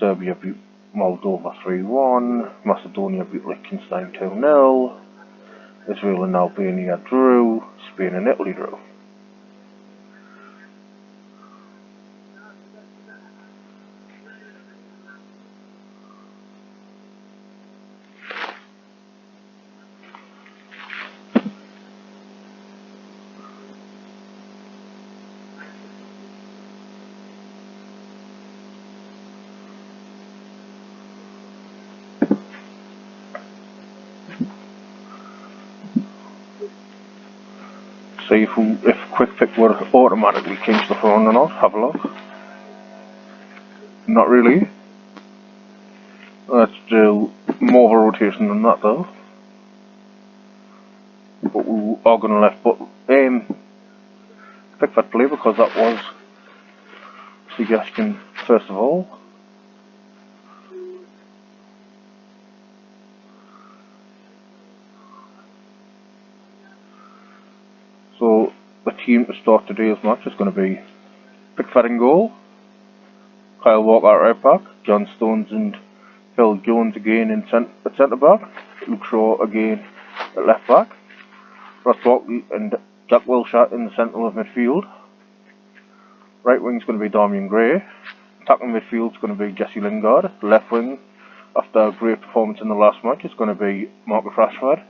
Serbia beat Moldova 3-1. Macedonia beat Liechtenstein 2-0. Israel and Albania drew. Spain and Italy drew. See if Quick Pick would automatically change the phone or not. Have a look. Not really. Let's do more of a rotation than that though. who are going to left but Pickford play, because that was suggestion first of all. So the team to start today's match is going to be Pickford in goal, Kyle Walker at right back, John Stones and Phil Jones again in centre back, Luke Shaw again at left back, Ross Barkley and Jack Wilshere in the centre of midfield. Right wing is going to be Damian Gray. Attacking midfield is going to be Jesse Lingard. Left wing, after a great performance in the last match, is going to be Marcus Rashford.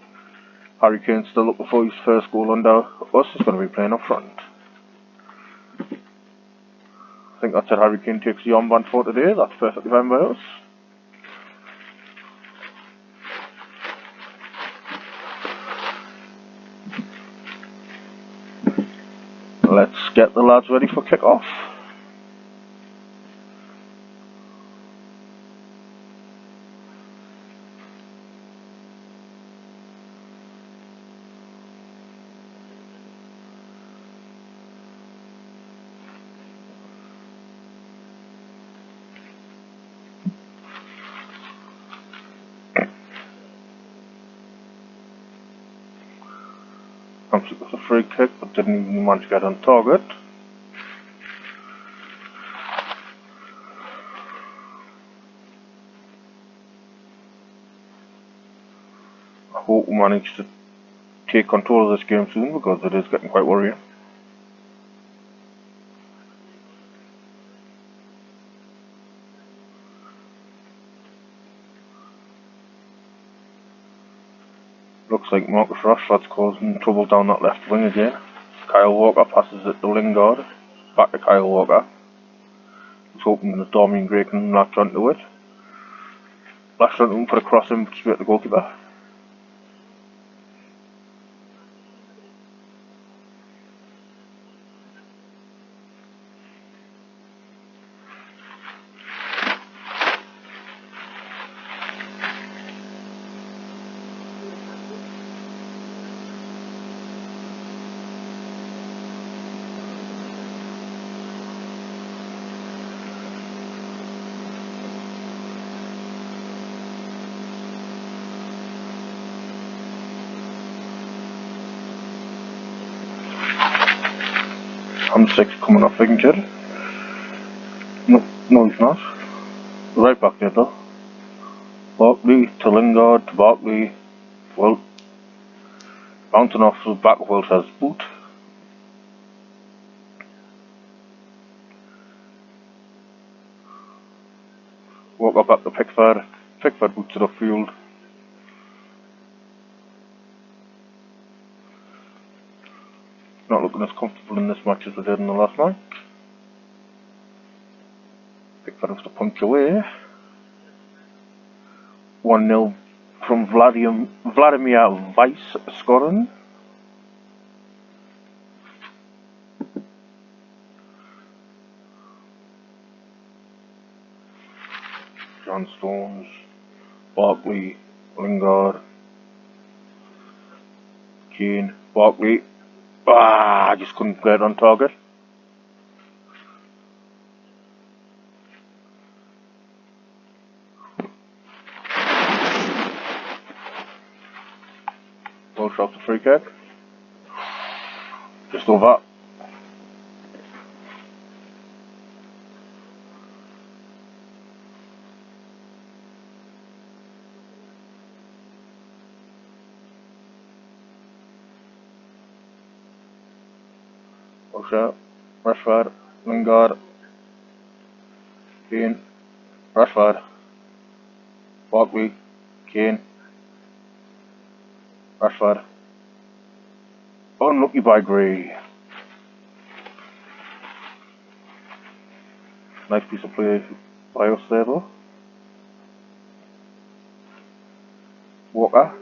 Harry Kane still looking for his first goal under us, is going to be playing up front. I think that's it. Harry Kane takes the armband for today. That's perfectly fine by us. Let's get the lads ready for kick-off. It was a free kick, but didn't even manage to get on target. I hope we manage to take control of this game soon, because it is getting quite worrying. Looks like Marcus Rashford's causing trouble down that left wing again. Kyle Walker passes it to Lingard. Back to Kyle Walker. He's hoping that Damian Gray can latch onto it. Latch onto him, put a cross in straight to the goalkeeper. Six coming off injured. No, he's not. Right back there though. Barkley to Lingard to Barkley. Well, bouncing off the back of Wilshere's boot. Walker back to Pickford. Pickford boots it upfield. Not looking as comfortable in this match as we did in the last match. Pickford has to punch away. 1-0 from Vladimir Weiss scoring. John Stones, Barkley, Lingard, Kane, Barkley. I just couldn't get on target. Well shot the free kick. Just over. Wilshere, Rashford, Lingard, Kane, Rashford, Barkley, Kane, Rashford. Unlucky by Gray. Nice piece of play by us there though. Walker,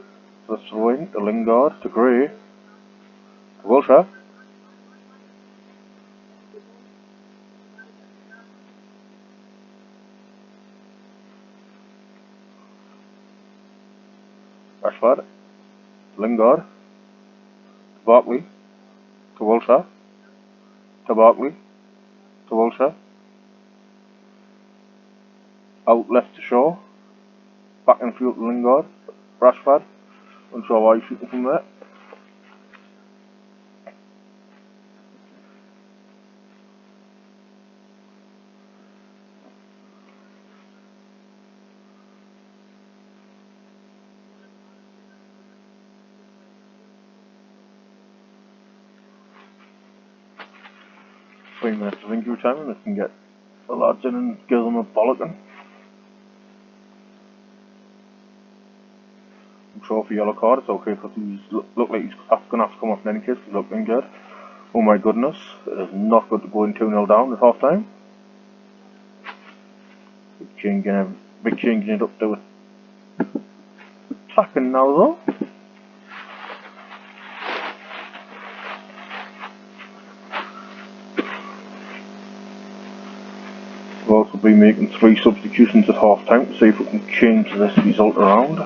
the throwing to Lingard, to Gray, to Wilshere. Rashford, Lingard, Barkley, to Wilshire, to Barkley, to Wilshire, out left to Shaw, back in field to Lingard, Rashford, unsure why he's shooting from there. Three minutes of injury time and they can get the lads in and give them a bollocking. I'm sure for yellow card it's okay because he's look like he's going to have to come off in any case because he looked injured. Oh my goodness, it is not good to go in 2-0 down at half time. Big changing it up to it. Attacking now though. We'll also be making 3 substitutions at half time to see if we can change this result around.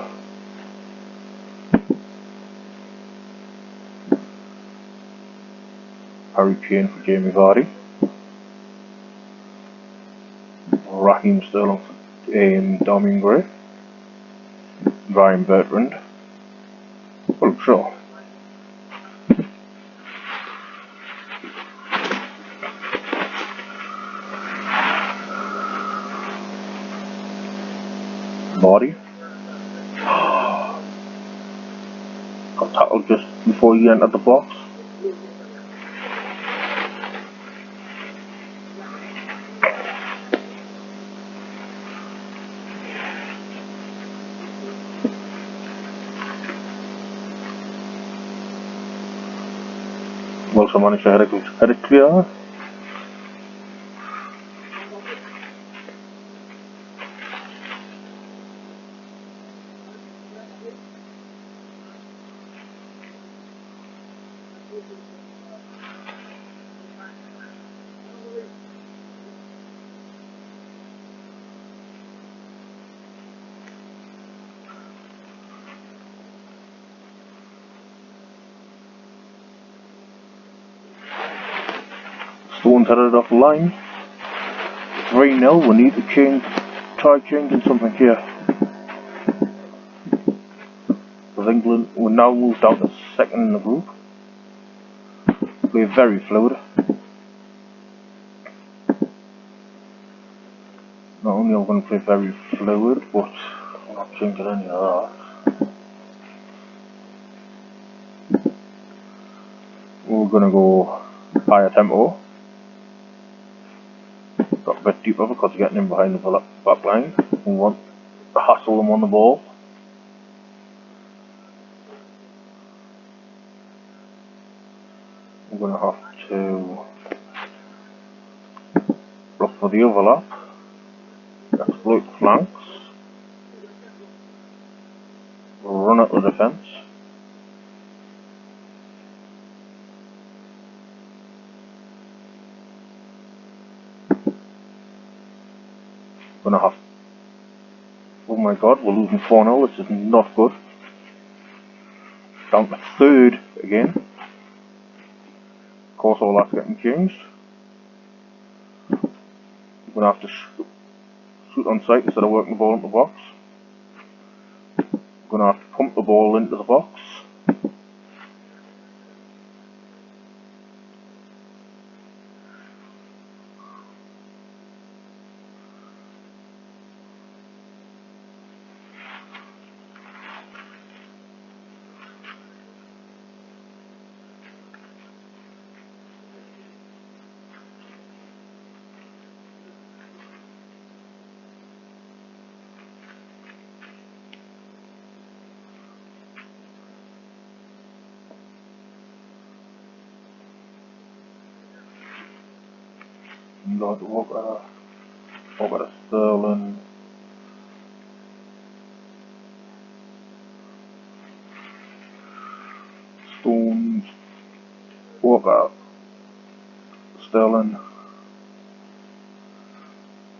Harry Kane for Jamie Vardy. Raheem Sterling for Damian Gray. Ryan Bertrand. Well, sure. Vardy. Got tackled just before he entered the box. Also managed to head it clear. Stone's headed off the line. 3-0, we need to try changing something here. With England, we're now moved down to second in the group. We're very fluid. Not only are we going to play very fluid, but we're not changing any of that. We're going to go higher tempo. Got a bit deeper because we're getting in behind the back line. We want to hassle them on the ball. We're going to have to look for the overlap, exploit the flanks, run at the defence. Gonna have. Oh my god, we're losing 4-0, this is not good. Down to third again. Of course, all that's getting changed. I'm gonna have to shoot on sight instead of working the ball into the box. I'm gonna have to pump the ball into the box. Lord Walker, Sterling, Stones, Walker, Sterling.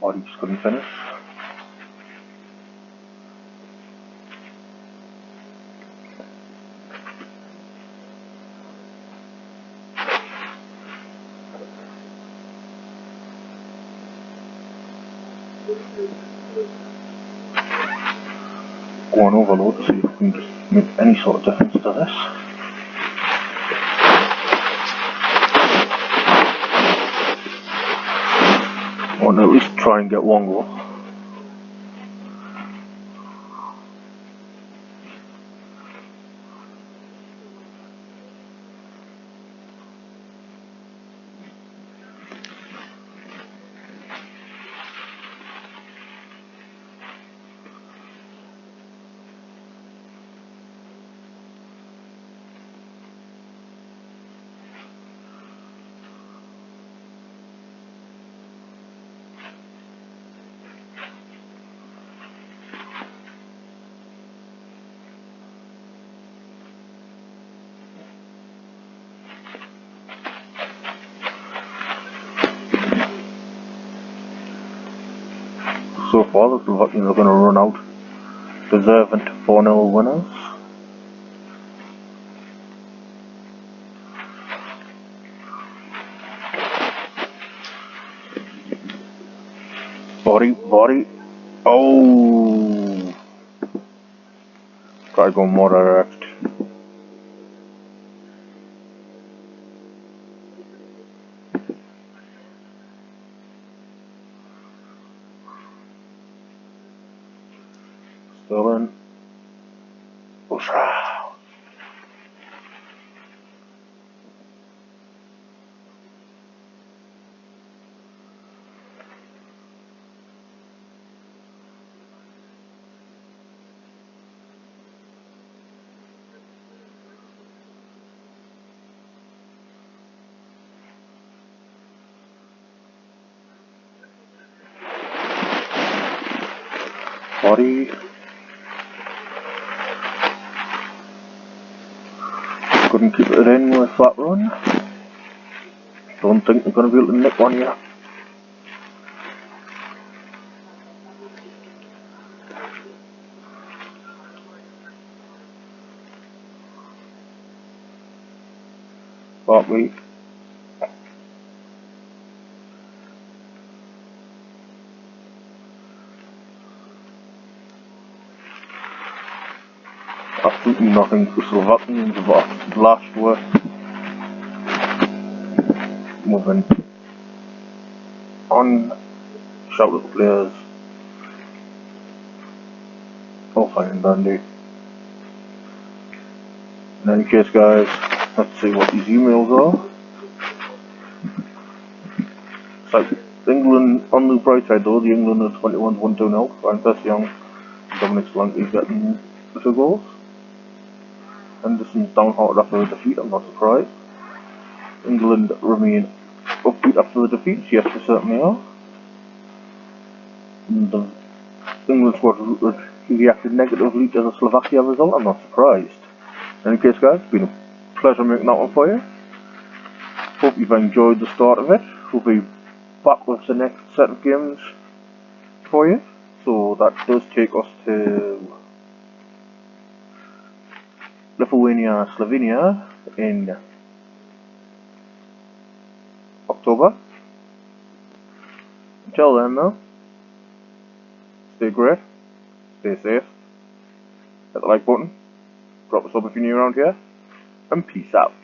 Oh, he just couldn't finish. Go on overload to see if we can just make any sort of difference to this. I want to at least try and get one go. So far, the Slovakians are going to run out deserving 4-0 winners. Body. Oh! Try go more direct. Still in. Body. Couldn't keep it in with that run. Don't think they're going to be able to nick one yet. Bartley. Absolutely nothing for Slovakians but last work. Moving on. Shout at the players. All fine and dandy. In any case, guys, let's see what these emails are. So, England, on the bright side though, the England under 21s won 2-0. Francis Young, Dominic Solanke getting the 2 goals. Henderson's downhearted after the defeat, I'm not surprised. England remain upbeat after the defeats, yes they certainly are. And the England squad reacted negatively to the Slovakia result, I'm not surprised. In any case guys, it's been a pleasure making that one for you. Hope you've enjoyed the start of it. We'll be back with the next set of games for you. So that does take us to Lithuania, Slovenia in October. Until then though, stay great, stay safe, hit the like button, drop a sub if you're new around here, and peace out.